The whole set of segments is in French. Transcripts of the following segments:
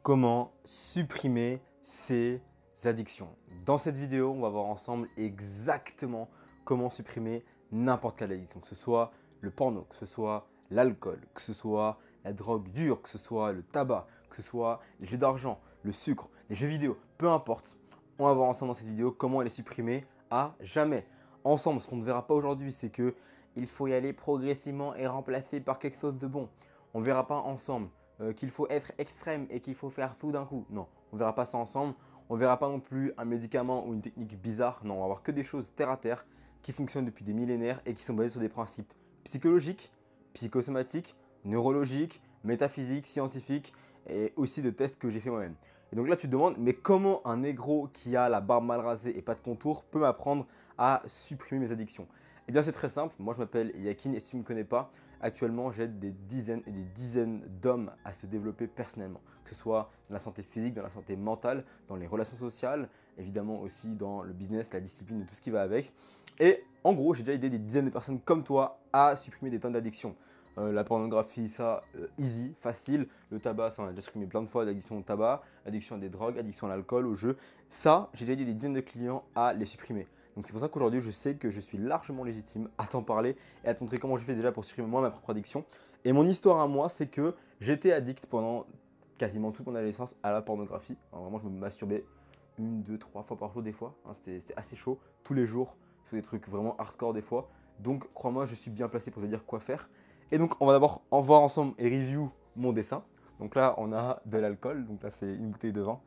comment supprimer ses addictions. Dans cette vidéo, on va voir ensemble exactement comment supprimer n'importe quelle addiction, que ce soit le porno, que ce soit l'alcool, que ce soit la drogue dure, que ce soit le tabac, que ce soit les jeux d'argent, le sucre, les jeux vidéo, peu importe. On va voir ensemble dans cette vidéo comment les supprimer à jamais. Ensemble, ce qu'on ne verra pas aujourd'hui, c'est que il faut y aller progressivement et remplacer par quelque chose de bon. On ne verra pas ensemble qu'il faut être extrême et qu'il faut faire tout d'un coup. Non, on ne verra pas ça ensemble. On ne verra pas non plus un médicament ou une technique bizarre. Non, on va voir que des choses terre à terre qui fonctionnent depuis des millénaires et qui sont basées sur des principes psychologiques, psychosomatiques, neurologiques, métaphysiques, scientifiques et aussi de tests que j'ai fait moi-même. Et donc là, tu te demandes, mais comment un négro qui a la barbe mal rasée et pas de contour peut m'apprendre à supprimer mes addictions? Eh bien, c'est très simple. Moi, je m'appelle Yakin et si tu ne me connais pas, actuellement, j'aide des dizaines et des dizaines d'hommes à se développer personnellement, que ce soit dans la santé physique, dans la santé mentale, dans les relations sociales, évidemment aussi dans le business, la discipline et tout ce qui va avec. Et en gros, j'ai déjà aidé des dizaines de personnes comme toi à supprimer des tonnes d'addictions. La pornographie, ça, easy, facile. Le tabac, ça, on a déjà supprimé plein de fois l'addiction au tabac, addiction à des drogues, addiction à l'alcool, au jeu. Ça, j'ai déjà aidé des dizaines de clients à les supprimer. Donc c'est pour ça qu'aujourd'hui, je sais que je suis largement légitime à t'en parler et à te montrer comment je fais déjà pour supprimer moi ma propre addiction. Et mon histoire à moi, c'est que j'étais addict pendant quasiment toute mon adolescence à la pornographie. Alors vraiment, je me masturbais 1, 2, 3 fois par jour des fois. Hein, c'était assez chaud, tous les jours, sur des trucs vraiment hardcore des fois. Donc crois-moi, je suis bien placé pour te dire quoi faire. Et donc on va d'abord en voir ensemble et review mon dessin. Donc là, on a de l'alcool. Donc là, c'est une bouteille de vin.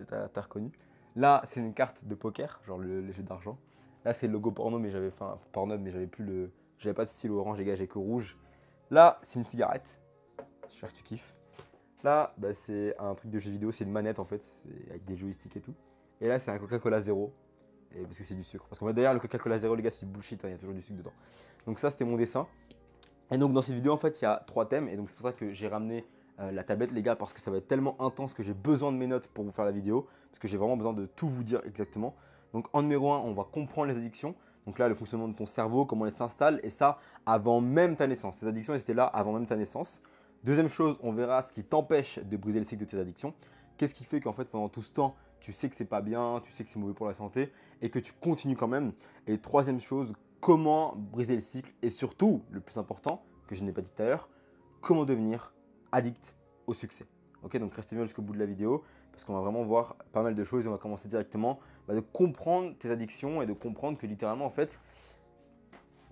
T'as reconnu. Là, c'est une carte de poker, genre les jeux d'argent. Là, c'est le logo porno, mais j'avais mais j'avais plus le, j'avais pas de stylo orange, les gars, j'ai que rouge. Là, c'est une cigarette. J'espère que tu kiffes. Là, bah, c'est un truc de jeu vidéo, c'est une manette en fait, c'est avec des joysticks et tout. Et là, c'est un Coca-Cola zéro, et parce que c'est du sucre. Parce qu'en fait, d'ailleurs, le Coca-Cola zéro, les gars, c'est du bullshit, hein, il y a toujours du sucre dedans. Donc ça, c'était mon dessin. Et donc dans cette vidéo, en fait, il y a 3 thèmes, et donc c'est pour ça que j'ai ramené la tablette, les gars, parce que ça va être tellement intense que j'ai besoin de mes notes pour vous faire la vidéo, parce que j'ai vraiment besoin de tout vous dire exactement. Donc en numéro 1, on va comprendre les addictions. Donc là, le fonctionnement de ton cerveau, comment elles s'installent, et ça avant même ta naissance. Tes addictions, elles étaient là avant même ta naissance. Deuxième chose, on verra ce qui t'empêche de briser le cycle de tes addictions. Qu'est-ce qui fait qu'en fait, pendant tout ce temps, tu sais que c'est pas bien, tu sais que c'est mauvais pour la santé, et que tu continues quand même. Et troisième chose, comment briser le cycle, et surtout, le plus important, que je n'ai pas dit tout à l'heure, comment devenir addict au succès. Ok, donc restez bien jusqu'au bout de la vidéo parce qu'on va vraiment voir pas mal de choses et on va commencer directement de comprendre tes addictions et de comprendre que littéralement en fait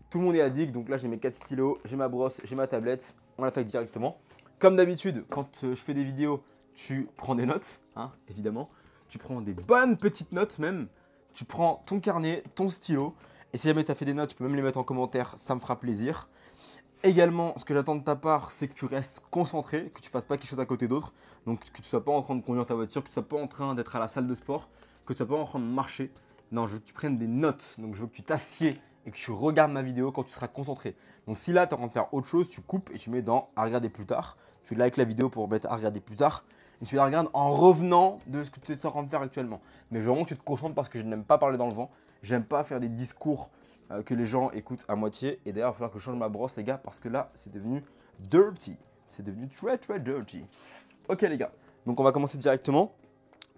tout le monde est addict. Donc là j'ai mes 4 stylos, j'ai ma brosse, j'ai ma tablette, on attaque directement. Comme d'habitude, quand je fais des vidéos, tu prends des notes, hein, évidemment. Tu prends des bonnes petites notes même. Tu prends ton carnet, ton stylo. Et si jamais tu as fait des notes, tu peux même les mettre en commentaire, ça me fera plaisir. Également, ce que j'attends de ta part, c'est que tu restes concentré, que tu ne fasses pas quelque chose à côté d'autre. Donc que tu ne sois pas en train de conduire ta voiture, que tu ne sois pas en train d'être à la salle de sport, que tu ne sois pas en train de marcher. Non, je veux que tu prennes des notes. Donc je veux que tu t'assieds et que tu regardes ma vidéo quand tu seras concentré. Donc si là, tu es en train de faire autre chose, tu coupes et tu mets dans à regarder plus tard. Tu likes la vidéo pour mettre à regarder plus tard. Et tu la regardes en revenant de ce que tu es en train de faire actuellement. Mais je veux vraiment que tu te concentres parce que je n'aime pas parler dans le vent. J'aime pas faire des discours que les gens écoutent à moitié. Et d'ailleurs, il va falloir que je change ma brosse, les gars, parce que là, c'est devenu dirty. C'est devenu très, très dirty. Ok, les gars. Donc, on va commencer directement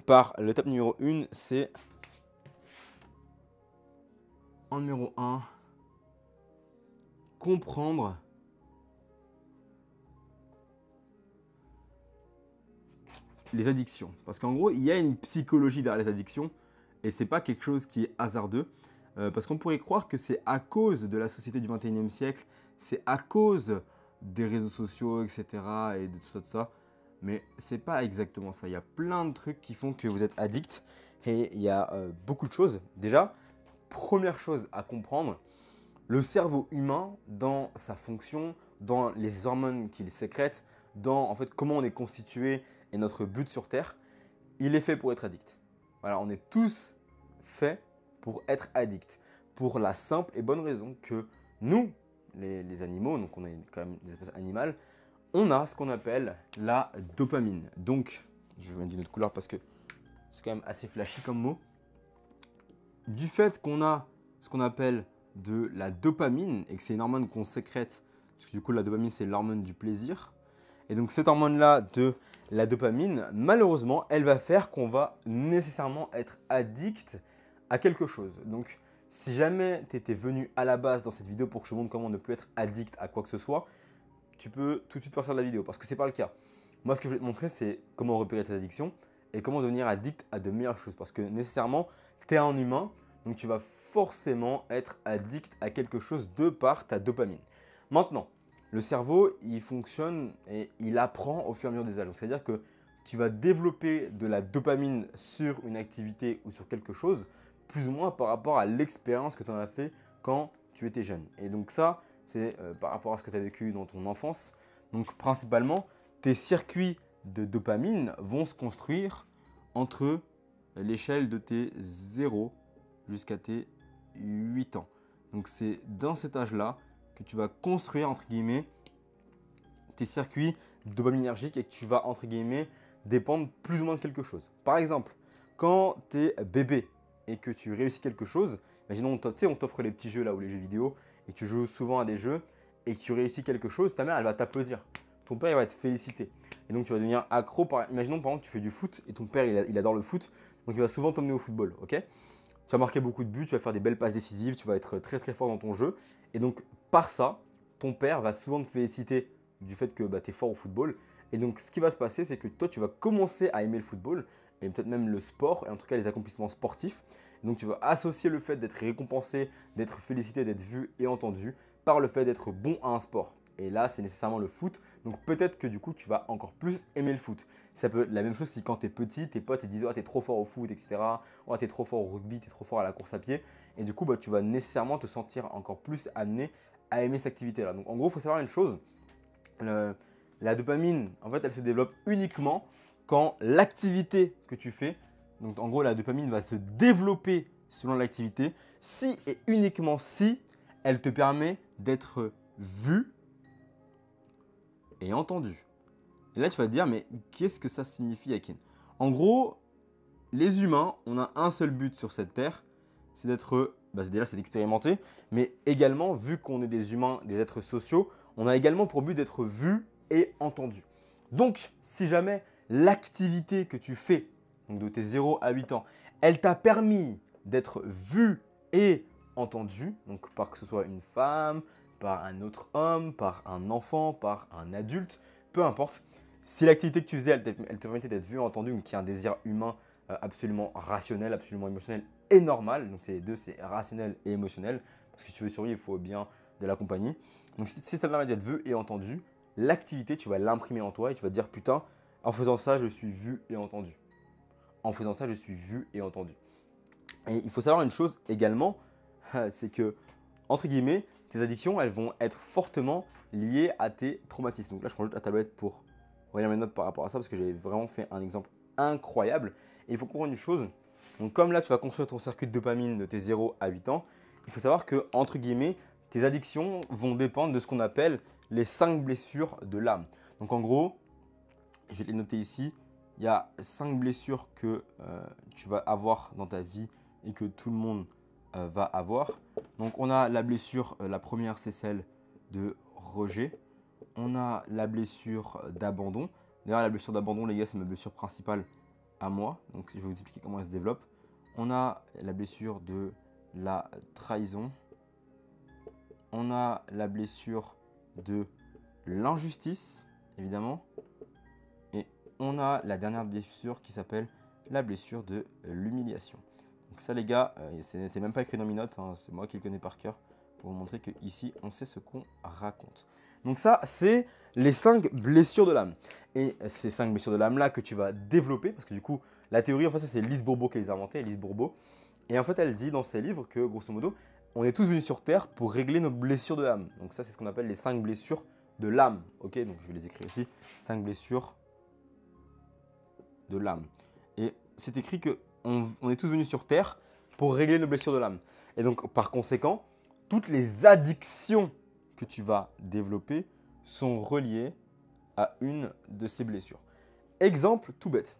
par l'étape numéro 1. C'est en numéro 1, comprendre les addictions. Parce qu'en gros, il y a une psychologie derrière les addictions et c'est pas quelque chose qui est hasardeux. Parce qu'on pourrait croire que c'est à cause de la société du 21e siècle, c'est à cause des réseaux sociaux, etc. et de tout ça. Mais c'est pas exactement ça. Il y a plein de trucs qui font que vous êtes addict et il y a beaucoup de choses. Déjà, première chose à comprendre, le cerveau humain, dans sa fonction, dans les hormones qu'il sécrète, dans en fait comment on est constitué et notre but sur Terre, il est fait pour être addict. Voilà, on est tous faits pour être addict. Pour la simple et bonne raison que nous, les animaux, donc on est quand même des espèces animales, on a ce qu'on appelle la dopamine. Donc, je vais mettre d'une autre couleur parce que c'est quand même assez flashy comme mot. Du fait qu'on a ce qu'on appelle de la dopamine et que c'est une hormone qu'on sécrète, parce que du coup la dopamine c'est l'hormone du plaisir. Et donc cette hormone-là de la dopamine, malheureusement, elle va faire qu'on va nécessairement être addict à quelque chose. Donc, si jamais tu étais venu à la base dans cette vidéo pour que je te montre comment ne plus être addict à quoi que ce soit, tu peux tout de suite partir de la vidéo parce que ce n'est pas le cas. Moi, ce que je vais te montrer, c'est comment repérer tes addictions et comment devenir addict à de meilleures choses. Parce que nécessairement, tu es un humain, donc tu vas forcément être addict à quelque chose de par ta dopamine. Maintenant, le cerveau, il fonctionne et il apprend au fur et à mesure des âges. C'est-à-dire que tu vas développer de la dopamine sur une activité ou sur quelque chose, plus ou moins par rapport à l'expérience que tu en as fait quand tu étais jeune. Et donc ça, c'est par rapport à ce que tu as vécu dans ton enfance. Donc principalement, tes circuits de dopamine vont se construire entre l'échelle de tes 0 jusqu'à tes 8 ans. Donc c'est dans cet âge-là que tu vas construire, entre guillemets, tes circuits dopaminergiques et que tu vas, entre guillemets, dépendre plus ou moins de quelque chose. Par exemple, quand tu es bébé et que tu réussis quelque chose, imaginons, on t'offre les petits jeux là ou les jeux vidéo et que tu joues souvent à des jeux et que tu réussis quelque chose, ta mère elle va t'applaudir. Ton père il va te féliciter. Et donc tu vas devenir accro. Imaginons par exemple tu fais du foot et ton père il adore le foot, donc il va souvent t'emmener au football. Ok, tu vas marquer beaucoup de buts, tu vas faire des belles passes décisives, tu vas être très très fort dans ton jeu. Et donc par ça, ton père va souvent te féliciter du fait que tu es fort au football. Et donc ce qui va se passer, c'est que toi tu vas commencer à aimer le football et peut-être même le sport, et en tout cas les accomplissements sportifs. Et donc tu vas associer le fait d'être récompensé, d'être félicité, d'être vu et entendu par le fait d'être bon à un sport. Et là, c'est nécessairement le foot. Donc peut-être que du coup, tu vas encore plus aimer le foot. Ça peut être la même chose si quand tu es petit, tes potes te disent « Oh, tu es trop fort au foot, etc. Oh, tu es trop fort au rugby, tu es trop fort à la course à pied. » Et du coup, tu vas nécessairement te sentir encore plus amené à aimer cette activité-là. Donc en gros, il faut savoir une chose. La dopamine, en fait, elle se développe uniquement quand l'activité que tu fais, donc en gros, la dopamine va se développer selon l'activité, si et uniquement si elle te permet d'être vu et entendu. Et là, tu vas te dire, mais qu'est-ce que ça signifie, Yakin? En gros, les humains, on a un seul but sur cette terre, c'est d'être, c'est d'expérimenter, mais également, vu qu'on est des humains, des êtres sociaux, on a également pour but d'être vu et entendu. Donc, si jamais l'activité que tu fais, donc de tes 0 à 8 ans, elle t'a permis d'être vu et entendu, donc par que ce soit une femme, par un autre homme, par un enfant, par un adulte, peu importe. Si l'activité que tu faisais, elle te permettait d'être vu et entendu, donc qu'il y a un désir humain absolument rationnel, absolument émotionnel et normal, donc c'est les deux, c'est rationnel et émotionnel, parce que si tu veux survivre, il faut bien de la compagnie. Donc si ça te permet d'être vu et entendu, l'activité, tu vas l'imprimer en toi et tu vas te dire putain, en faisant ça, je suis vu et entendu. En faisant ça, je suis vu et entendu. Et il faut savoir une chose également, c'est que, entre guillemets, tes addictions, elles vont être fortement liées à tes traumatismes. Donc là, je prends juste la tablette pour regarder mes notes par rapport à ça parce que j'ai vraiment fait un exemple incroyable. Et il faut comprendre une chose. Donc comme là, tu vas construire ton circuit de dopamine de tes 0 à 8 ans, il faut savoir que, entre guillemets, tes addictions vont dépendre de ce qu'on appelle les 5 blessures de l'âme. Donc en gros, je vais te les noter ici. Il y a 5 blessures que tu vas avoir dans ta vie et que tout le monde va avoir. Donc on a la blessure, la première c'est celle de rejet. On a la blessure d'abandon. D'ailleurs la blessure d'abandon les gars c'est ma blessure principale à moi. Donc je vais vous expliquer comment elle se développe. On a la blessure de la trahison. On a la blessure de l'injustice évidemment. Et on a la dernière blessure qui s'appelle la blessure de l'humiliation. Donc ça les gars, ce n'était même pas écrit dans mes notes, hein, c'est moi qui le connais par cœur pour vous montrer qu'ici on sait ce qu'on raconte. Donc ça c'est les 5 blessures de l'âme. Et ces 5 blessures de l'âme là que tu vas développer, parce que du coup la théorie en fait ça c'est Lise Bourbeau qui les a inventées, Lise Bourbeau. Et en fait elle dit dans ses livres que grosso modo on est tous venus sur terre pour régler nos blessures de l'âme. Donc ça c'est ce qu'on appelle les 5 blessures de l'âme. Ok, donc je vais les écrire ici, 5 blessures de l'âme. Et c'est écrit que on est tous venus sur terre pour régler nos blessures de l'âme. Et donc, par conséquent, toutes les addictions que tu vas développer sont reliées à une de ces blessures. Exemple tout bête.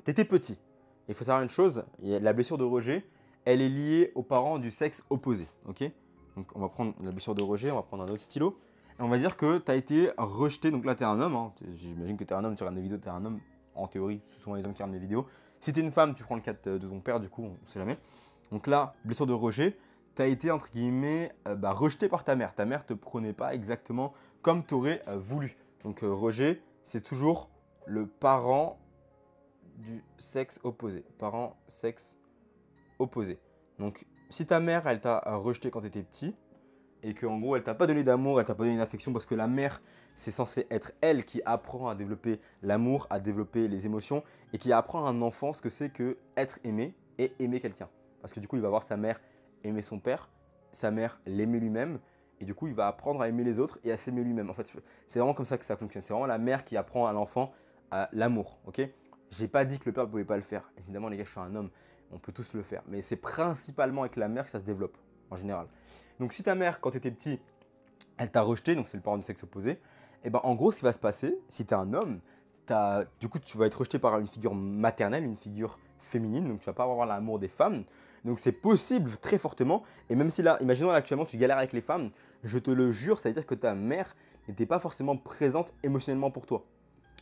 Tu étais petit. Il faut savoir une chose, la blessure de rejet, elle est liée aux parents du sexe opposé. Okay, donc, on va prendre la blessure de rejet, on va prendre un autre stylo. on va dire que tu as été rejeté. Donc là, tu es un homme. Hein. J'imagine que tu es un homme, tu regardes mes vidéos, tu es un homme. En théorie, ce sont les hommes qui regardent mes vidéos. Si tu es une femme, tu prends le cas de ton père, du coup, on ne sait jamais. Donc là, blessure de rejet, tu as été, entre guillemets, rejeté par ta mère. Ta mère ne te prenait pas exactement comme tu aurais voulu. Donc rejet, c'est toujours le parent du sexe opposé. Parent sexe opposé. Donc si ta mère, elle t'a rejeté quand tu étais petit, et qu'en gros, elle t'a pas donné d'amour, elle t'a pas donné d'affection, parce que la mère, c'est censé être elle qui apprend à développer l'amour, à développer les émotions, et qui apprend à un enfant ce que c'est que être aimé et aimer quelqu'un. Parce que du coup, il va voir sa mère aimer son père, sa mère l'aimer lui-même, et du coup, il va apprendre à aimer les autres et à s'aimer lui-même. En fait, c'est vraiment comme ça que ça fonctionne. C'est vraiment la mère qui apprend à l'enfant l'amour, ok? J'ai pas dit que le père ne pouvait pas le faire. Évidemment, les gars, je suis un homme, on peut tous le faire. Mais c'est principalement avec la mère que ça se développe, en général. Donc si ta mère, quand tu étais petit, elle t'a rejeté, donc c'est le parent du sexe opposé, et ben en gros, ce qui va se passer, si tu es un homme, du coup, tu vas être rejeté par une figure maternelle, une figure féminine, donc tu vas pas avoir l'amour des femmes. Donc c'est possible très fortement, et même si là, imaginons là, actuellement tu galères avec les femmes, je te le jure, ça veut dire que ta mère n'était pas forcément présente émotionnellement pour toi.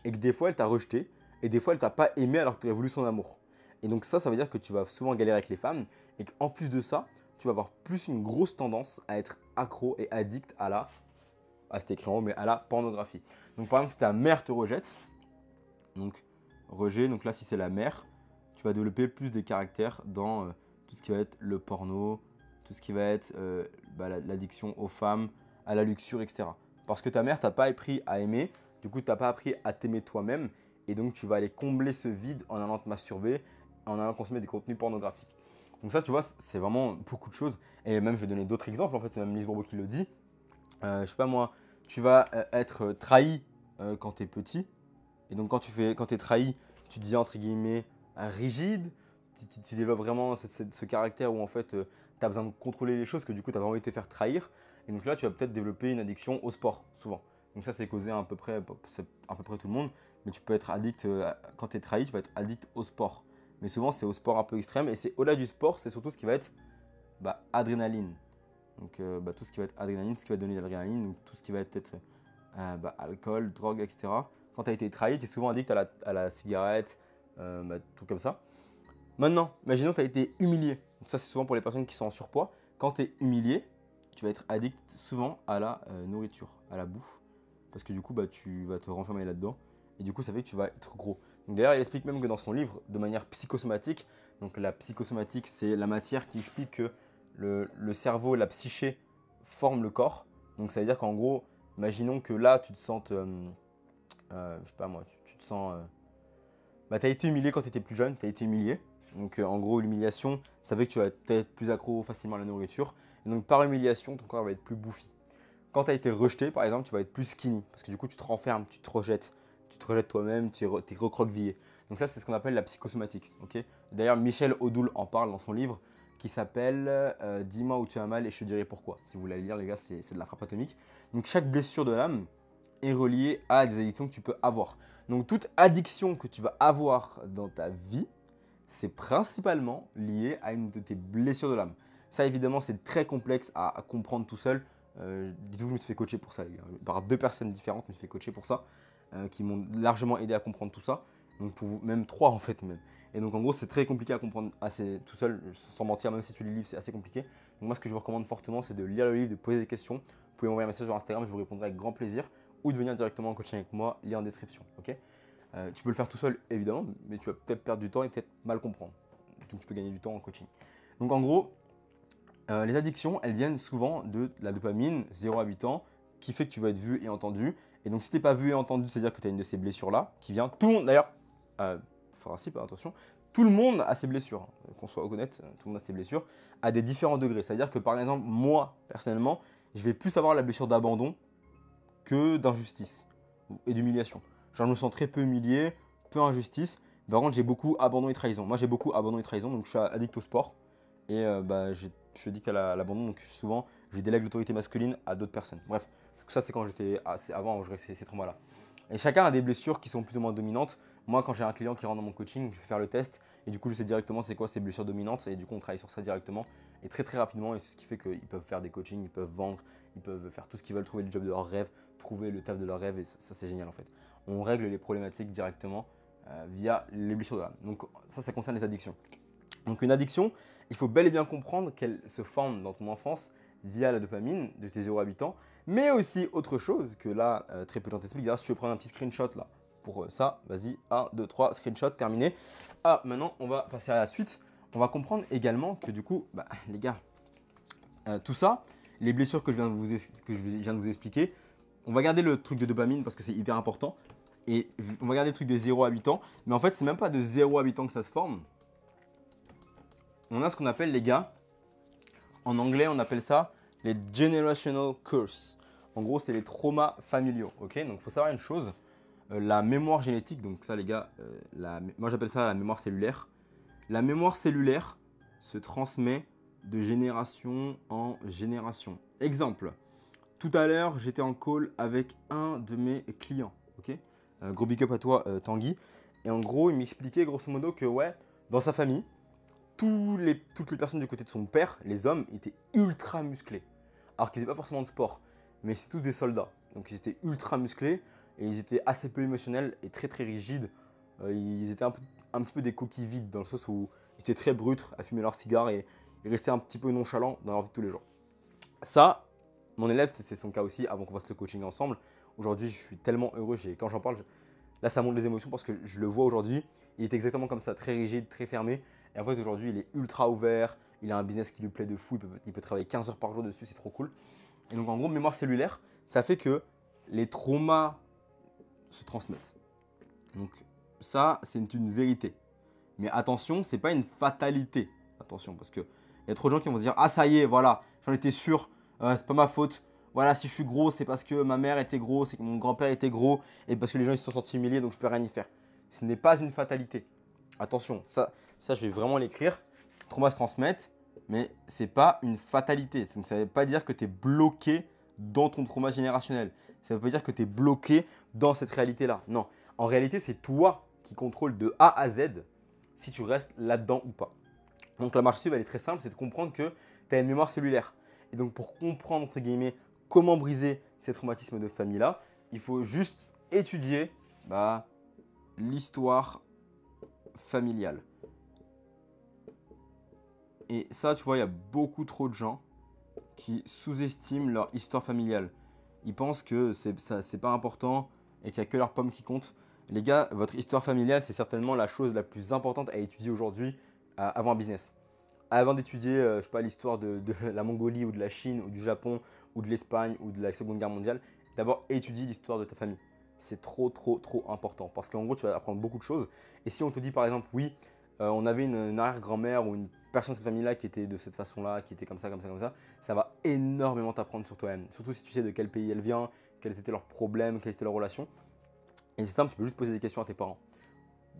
Et que des fois, elle t'a rejeté, et des fois, elle t'a pas aimé alors que tu aurais voulu son amour. Et donc ça veut dire que tu vas souvent galérer avec les femmes, et qu'en plus de ça, tu vas avoir plus une grosse tendance à être accro et addict c'était écrit en haut, mais à la pornographie. Donc par exemple, si ta mère te rejette, donc rejet, donc là si c'est la mère, tu vas développer plus des caractères dans tout ce qui va être le porno, tout ce qui va être l'addiction aux femmes, à la luxure, etc. Parce que ta mère t'a pas appris à aimer, du coup tu n'as pas appris à t'aimer toi-même, et donc tu vas aller combler ce vide en allant te masturber, en allant consommer des contenus pornographiques. Donc ça, tu vois, c'est vraiment beaucoup de choses. Et même, je vais donner d'autres exemples. En fait, c'est même Lise Bourbeau qui le dit. Je sais pas moi, tu vas être trahi quand tu es petit. Et donc, quand tu es trahi, tu deviens entre guillemets rigide. Tu développes vraiment ce caractère où en fait, tu as besoin de contrôler les choses, que du coup, tu as vraiment envie de te faire trahir. Et donc là, tu vas peut-être développer une addiction au sport, souvent. Donc ça, c'est causé à peu près tout le monde. Mais tu peux être addict, quand tu es trahi, tu vas être addict au sport. Mais souvent, c'est au sport un peu extrême. Et c'est au-delà du sport, c'est surtout ce qui va être adrénaline. Donc, tout ce qui va être adrénaline, ce qui va te donner de l'adrénaline, donc tout ce qui va être peut-être alcool, drogue, etc. Quand tu as été trahi, tu es souvent addict à la cigarette, trucs comme ça. Maintenant, imaginons que tu as été humilié. Donc ça, c'est souvent pour les personnes qui sont en surpoids. Quand tu es humilié, tu vas être addict souvent à la nourriture, à la bouffe. Parce que du coup, tu vas te renfermer là-dedans. Et du coup, ça fait que tu vas être gros. D'ailleurs, il explique même que dans son livre, de manière psychosomatique, donc la psychosomatique, c'est la matière qui explique que le cerveau, la psyché forment le corps. Donc ça veut dire qu'en gros, imaginons que là, tu te sentes, je sais pas moi, tu te sens, tu as été humilié quand tu étais plus jeune, tu as été humilié. Donc en gros, l'humiliation, ça fait que tu vas être plus accro facilement à la nourriture. Et donc par humiliation, ton corps va être plus bouffi. Quand tu as été rejeté, par exemple, tu vas être plus skinny. Parce que du coup, tu te renfermes, tu te rejettes toi-même, tu es recroquevillé. Donc ça, c'est ce qu'on appelle la psychosomatique. Okay. D'ailleurs, Michel Odoul en parle dans son livre qui s'appelle Dis-moi où tu as mal et je te dirai pourquoi. Si vous voulez le lire, les gars, c'est de la frappe atomique. Donc chaque blessure de l'âme est reliée à des addictions que tu peux avoir. Donc toute addiction que tu vas avoir dans ta vie, c'est principalement lié à une de tes blessures de l'âme. Ça, évidemment, c'est très complexe à comprendre tout seul. Dites-vous que je me suis fait coacher pour ça, les gars. Par 2 personnes différentes, je me suis fait coacher pour ça, qui m'ont largement aidé à comprendre tout ça. Donc, pour vous, même 3 en fait, même. Et donc, en gros, c'est très compliqué à comprendre tout seul, sans mentir, même si tu lis le livre, c'est assez compliqué. Donc, moi, ce que je vous recommande fortement, c'est de lire le livre, de poser des questions. Vous pouvez m'envoyer un message sur Instagram, je vous répondrai avec grand plaisir. Ou de venir directement en coaching avec moi, lien en description. Ok. Tu peux le faire tout seul, évidemment, mais tu vas peut-être perdre du temps et peut-être mal comprendre. Donc, tu peux gagner du temps en coaching. Donc, en gros, les addictions, elles viennent souvent de la dopamine, 0 à 8 ans, qui fait que tu vas être vu et entendu. Et donc, si tu n'es pas vu et entendu, c'est-à-dire que tu as une de ces blessures-là qui vient. Tout le monde, d'ailleurs, attention, tout le monde a ses blessures. Qu'on soit honnête, tout le monde a ses blessures à des différents degrés. C'est-à-dire que, par exemple, moi, personnellement, je vais plus avoir la blessure d'abandon que d'injustice et d'humiliation. Genre, je me sens très peu humilié, peu injustice. Par contre, j'ai beaucoup abandon et trahison. Moi, j'ai beaucoup abandon et trahison, donc je suis addict au sport. Et je suis addict à l'abandon, donc souvent, je délègue l'autorité masculine à d'autres personnes. Bref, ça, c'est quand j'étais avant, je ces traumas-là. Et chacun a des blessures qui sont plus ou moins dominantes. Moi, quand j'ai un client qui rentre dans mon coaching, je vais faire le test et du coup, je sais directement c'est quoi ses blessures dominantes et du coup, on travaille sur ça directement et très très rapidement. Et c'est ce qui fait qu'ils peuvent faire des coachings, ils peuvent vendre, ils peuvent faire tout ce qu'ils veulent, trouver le job de leur rêve, trouver le taf de leur rêve et ça, c'est génial en fait. On règle les problématiques directement via les blessures de l'âme. Donc ça concerne les addictions. Donc une addiction, il faut bel et bien comprendre qu'elle se forme dans ton enfance via la dopamine de tes 0 à 8 ans, mais aussi autre chose que là, très peu de gens t'expliquent. D'ailleurs, si tu veux prendre un petit screenshot là, pour ça, vas-y, 1, 2, 3, screenshot, terminé. Ah, maintenant, on va passer à la suite. On va comprendre également que du coup, les gars, tout ça, les blessures que je viens de vous expliquer, on va garder le truc de dopamine parce que c'est hyper important. Et on va garder le truc de 0 à 8 ans. Mais en fait, c'est même pas de 0 à 8 ans que ça se forme. On a ce qu'on appelle, les gars, en anglais, on appelle ça les generational curse. En gros, c'est les traumas familiaux. Ok, donc il faut savoir une chose. La mémoire génétique, donc ça les gars, moi j'appelle ça la mémoire cellulaire. La mémoire cellulaire se transmet de génération en génération. Exemple, tout à l'heure j'étais en call avec un de mes clients, ok, gros big up à toi Tanguy. Et en gros il m'expliquait grosso modo que ouais, dans sa famille, toutes les personnes du côté de son père, les hommes, étaient ultra musclés. Alors qu'ils n'avaient pas forcément de sport, mais c'est tous des soldats. Donc ils étaient ultra musclés. Et ils étaient assez peu émotionnels et très très rigides. Ils étaient un petit peu des coquilles vides dans le sens où ils étaient très bruts à fumer leurs cigares et ils restaient un petit peu nonchalants dans leur vie de tous les jours. Ça, mon élève, c'est son cas aussi avant qu'on fasse le coaching ensemble. Aujourd'hui, je suis tellement heureux. Quand j'en parle, là, ça monte les émotions parce que je le vois aujourd'hui. Il est exactement comme ça, très rigide, très fermé. Et en fait, aujourd'hui, il est ultra ouvert. Il a un business qui lui plaît de fou. Il peut travailler 15 heures par jour dessus, c'est trop cool. Et donc, en gros, mémoire cellulaire, ça fait que les traumas se transmettent. Donc ça, c'est une vérité. Mais attention, c'est pas une fatalité. Attention, parce que il y a trop de gens qui vont se dire ah ça y est, voilà, j'en étais sûr, c'est pas ma faute. Voilà, si je suis gros, c'est parce que ma mère était gros, c'est que mon grand-père était gros et parce que les gens ils se sont sentis humiliés, donc je peux rien y faire. Ce n'est pas une fatalité. Attention, ça je vais vraiment l'écrire. Traumas se transmettent, mais c'est pas une fatalité. Donc ça ne veut pas dire que tu es bloqué dans ton trauma générationnel. Ça ne veut pas dire que tu es bloqué dans cette réalité-là. Non, en réalité, c'est toi qui contrôle de A à Z si tu restes là-dedans ou pas. Donc la marche suivante, elle est très simple, c'est de comprendre que tu as une mémoire cellulaire. Et donc pour comprendre, entre guillemets, comment briser ces traumatismes de famille-là, il faut juste étudier l'histoire familiale. Et ça, tu vois, il y a beaucoup trop de gens qui sous-estiment leur histoire familiale. Ils pensent que c'est pas important et qu'il n'y a que leur pomme qui compte. Les gars, votre histoire familiale, c'est certainement la chose la plus importante à étudier aujourd'hui avant un business. Avant d'étudier, je sais pas, l'histoire de la Mongolie ou de la Chine ou du Japon ou de l'Espagne ou de la Seconde Guerre mondiale, d'abord étudie l'histoire de ta famille. C'est trop important parce qu'en gros, tu vas apprendre beaucoup de choses. Et si on te dit par exemple, oui, on avait une arrière-grand-mère ou une personne de cette famille-là qui était de cette façon-là, qui était comme ça, ça va énormément t'apprendre sur toi-même. Surtout si tu sais de quel pays elle vient, quels étaient leurs problèmes, quelles étaient leurs relations. Et c'est simple, tu peux juste poser des questions à tes parents.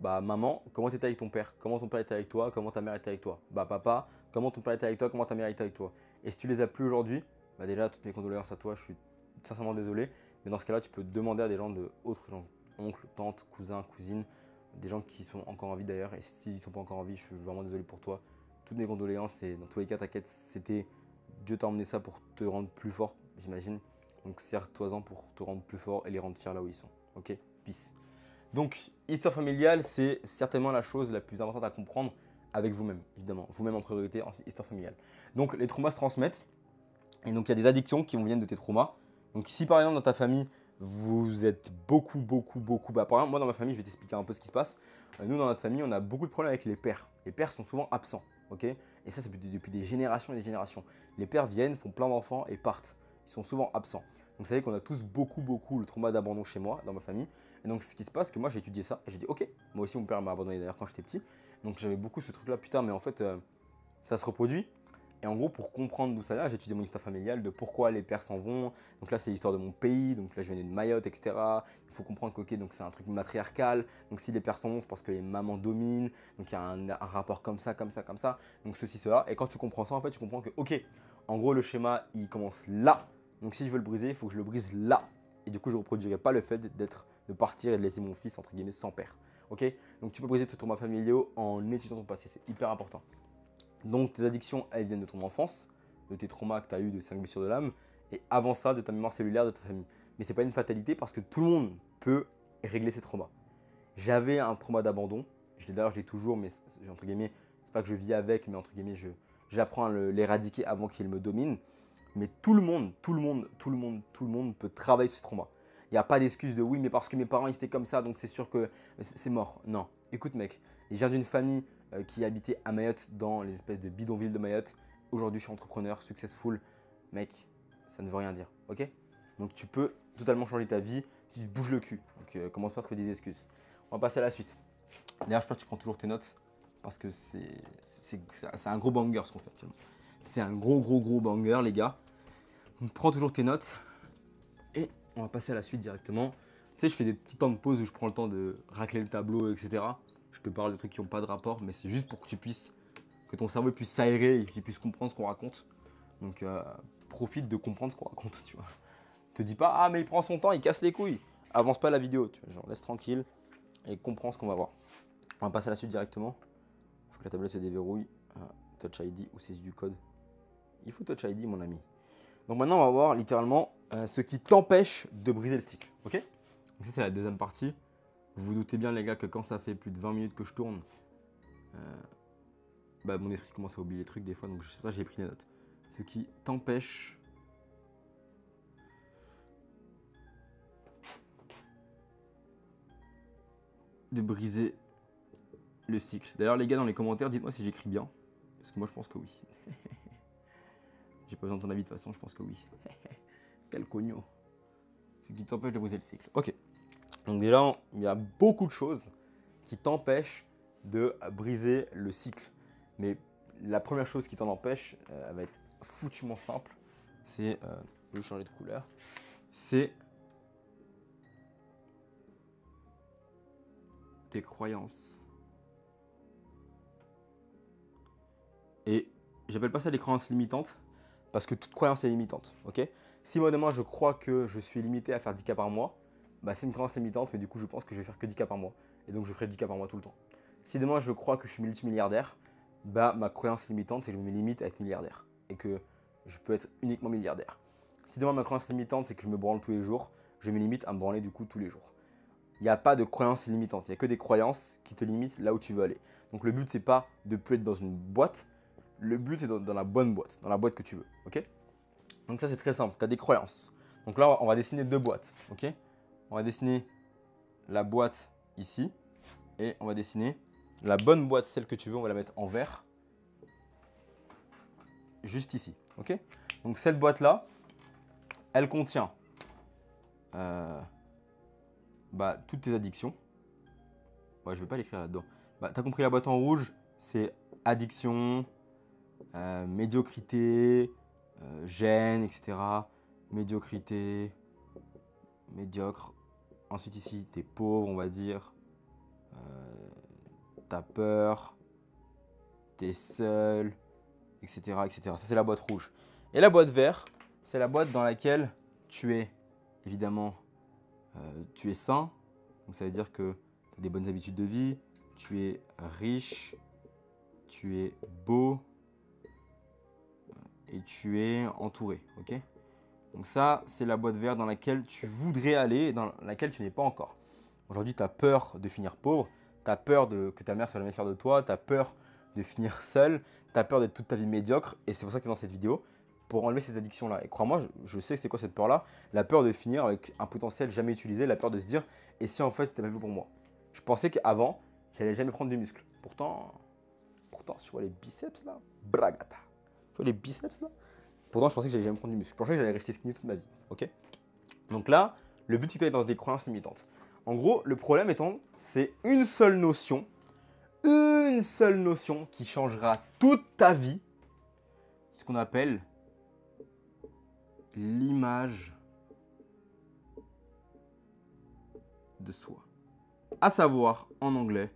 Bah maman, comment tu étais avec ton père? Comment ton père était avec toi? Comment ta mère était avec toi? Bah papa, comment ton père était avec toi? Comment ta mère était avec toi? Et si tu les as plus aujourd'hui, bah déjà toutes mes condoléances à toi, je suis sincèrement désolé. Mais dans ce cas-là, tu peux demander à des gens autres gens, oncles, tantes, cousins, cousines, des gens qui sont encore en vie d'ailleurs. Et s'ils ne sont pas encore en vie, je suis vraiment désolé pour toi. Toutes mes condoléances et dans tous les cas, t'inquiète, c'était Dieu t'a emmené ça pour te rendre plus fort, j'imagine. Donc serre-toi-en pour te rendre plus fort et les rendre fiers là où ils sont. Ok? Peace. Donc, histoire familiale, c'est certainement la chose la plus importante à comprendre avec vous-même, évidemment. Vous-même en priorité en histoire familiale. Donc, les traumas se transmettent. Et donc, il y a des addictions qui viennent de tes traumas. Donc, si par exemple, dans ta famille, vous êtes beaucoup… par exemple, moi, dans ma famille, je vais t'expliquer un peu ce qui se passe. Nous, dans notre famille, on a beaucoup de problèmes avec les pères. Les pères sont souvent absents, ok? Et ça, c'est depuis des générations et des générations. Les pères viennent, font plein d'enfants et partent. Ils sont souvent absents. Donc, vous savez qu'on a tous beaucoup le trauma d'abandon chez moi, dans ma famille. Et donc, ce qui se passe, c'est que moi, j'ai étudié ça et j'ai dit, ok, moi aussi, mon père m'a abandonné d'ailleurs quand j'étais petit. Donc, j'avais beaucoup ce truc-là, putain, mais en fait, ça se reproduit. Et en gros, pour comprendre d'où ça vient, j'ai étudié mon histoire familiale, de pourquoi les pères s'en vont. Donc là, c'est l'histoire de mon pays. Donc là, je venais de Mayotte, etc. Il faut comprendre que, ok, donc c'est un truc matriarcal. Donc si les pères s'en vont, c'est parce que les mamans dominent. Donc il y a un rapport comme ça. Donc ceci, cela. Et quand tu comprends ça, en fait, tu comprends que, ok, en gros, le schéma, il commence là. Donc si je veux le briser, il faut que je le brise là. Et du coup, je ne reproduirai pas le fait de partir et de laisser mon fils, entre guillemets, sans père. Ok? Donc tu peux briser tes traumas familiaux en étudiant ton passé, c'est hyper important. Donc tes addictions, elles viennent de ton enfance, de tes traumas que tu as eu, de 5 blessures de l'âme, et avant ça, de ta mémoire cellulaire, de ta famille. Mais ce n'est pas une fatalité parce que tout le monde peut régler ses traumas. J'avais un trauma d'abandon, d'ailleurs je l'ai toujours, mais entre guillemets, c'est pas que je vis avec, mais entre guillemets, j'apprends à l'éradiquer avant qu'il me domine. Mais tout le monde peut travailler ce trauma. Il n'y a pas d'excuse de oui, mais parce que mes parents ils étaient comme ça, donc c'est sûr que c'est mort. Non, écoute mec, je viens d'une famille qui habitait à Mayotte, dans les espèces de bidonvilles de Mayotte. Aujourd'hui, je suis entrepreneur, successful. Mec, ça ne veut rien dire, ok? Donc tu peux totalement changer ta vie si tu te bouges le cul. Donc commence pas à trouver des excuses. On va passer à la suite. D'ailleurs, j'espère que tu prends toujours tes notes parce que c'est un gros banger ce qu'on fait actuellement. C'est un gros banger, les gars. Donc prends toujours tes notes et on va passer à la suite directement. Tu sais, je fais des petits temps de pause où je prends le temps de racler le tableau, etc. Je te parle de trucs qui n'ont pas de rapport, mais c'est juste pour que que ton cerveau puisse s'aérer et qu'il puisse comprendre ce qu'on raconte. Donc profite de comprendre ce qu'on raconte, tu vois. Te dis pas, ah mais il prend son temps, il casse les couilles. Avance pas la vidéo, tu vois, genre laisse tranquille et comprends ce qu'on va voir. On va passer à la suite directement. Il faut que la tablette se déverrouille. Touch ID ou saisie du code. Il faut Touch ID, mon ami. Donc maintenant, on va voir littéralement ce qui t'empêche de briser le cycle. Ok? Donc ça, c'est la deuxième partie. Vous vous doutez bien, les gars, que quand ça fait plus de 20 minutes que je tourne, mon esprit commence à oublier les trucs des fois. Donc je sais pas, j'ai pris des notes. Ce qui t'empêche de briser le cycle. D'ailleurs, les gars, dans les commentaires, dites-moi si j'écris bien. Parce que moi, je pense que oui. J'ai pas besoin de ton avis de toute façon, je pense que oui. Quel cogno. Ce qui t'empêche de briser le cycle. Ok. Donc déjà, il y a beaucoup de choses qui t'empêchent de briser le cycle. Mais la première chose qui t'en empêche, elle va être foutument simple. C'est, je vais changer de couleur. C'est tes croyances. Et j'appelle pas ça des croyances limitantes, parce que toute croyance est limitante. Ok? Si moi demain je crois que je suis limité à faire 10K par mois, c'est une croyance limitante, mais du coup je pense que je vais faire que 10K par mois. Et donc je ferai 10K par mois tout le temps. Si demain je crois que je suis multimilliardaire, ma croyance limitante c'est que je me limite à être milliardaire. Et que je peux être uniquement milliardaire. Si demain ma croyance limitante c'est que je me branle tous les jours, je me limite à me branler du coup tous les jours. Il n'y a pas de croyance limitante, il n'y a que des croyances qui te limitent là où tu veux aller. Donc le but c'est pas de plus être dans une boîte, le but c'est dans la bonne boîte, dans la boîte que tu veux, ok? Donc ça c'est très simple, tu as des croyances. Donc là on va dessiner deux boîtes, ok? On va dessiner la boîte ici et on va dessiner la bonne boîte, celle que tu veux, on va la mettre en vert, juste ici, ok? Donc cette boîte là, elle contient toutes tes addictions. Ouais, je ne vais pas l'écrire là-dedans. Tu as compris, la boîte en rouge, c'est addiction, médiocrité, gêne, etc. Médiocrité, médiocre. Ensuite ici, tu es pauvre, on va dire. Tu as peur, tu es seul, etc., etc. Ça, c'est la boîte rouge. Et la boîte verte, c'est la boîte dans laquelle tu es, évidemment, tu es sain. Donc ça veut dire que tu as des bonnes habitudes de vie, tu es riche, tu es beau et tu es entouré. Ok? Donc ça, c'est la boîte verte dans laquelle tu voudrais aller et dans laquelle tu n'es pas encore. Aujourd'hui, tu as peur de finir pauvre, tu as peur que ta mère soit jamais fière de toi, tu as peur de finir seul, tu as peur d'être toute ta vie médiocre et c'est pour ça que tu es dans cette vidéo, pour enlever ces addictions-là. Et crois-moi, je sais c'est quoi cette peur-là, la peur de finir avec un potentiel jamais utilisé, la peur de se dire « et si en fait c'était pas fait pour moi ?» Je pensais qu'avant, j'allais jamais prendre du muscle. Pourtant, tu vois les biceps là, bragata. Tu vois les biceps là? Pourtant, je pensais que j'allais jamais prendre du muscle. Je pensais que j'allais rester skinny toute ma vie. Ok? Donc là, le but c'est que tu es dans des croyances limitantes. En gros, le problème étant, c'est une seule notion qui changera toute ta vie, ce qu'on appelle l'image de soi. À savoir, en anglais,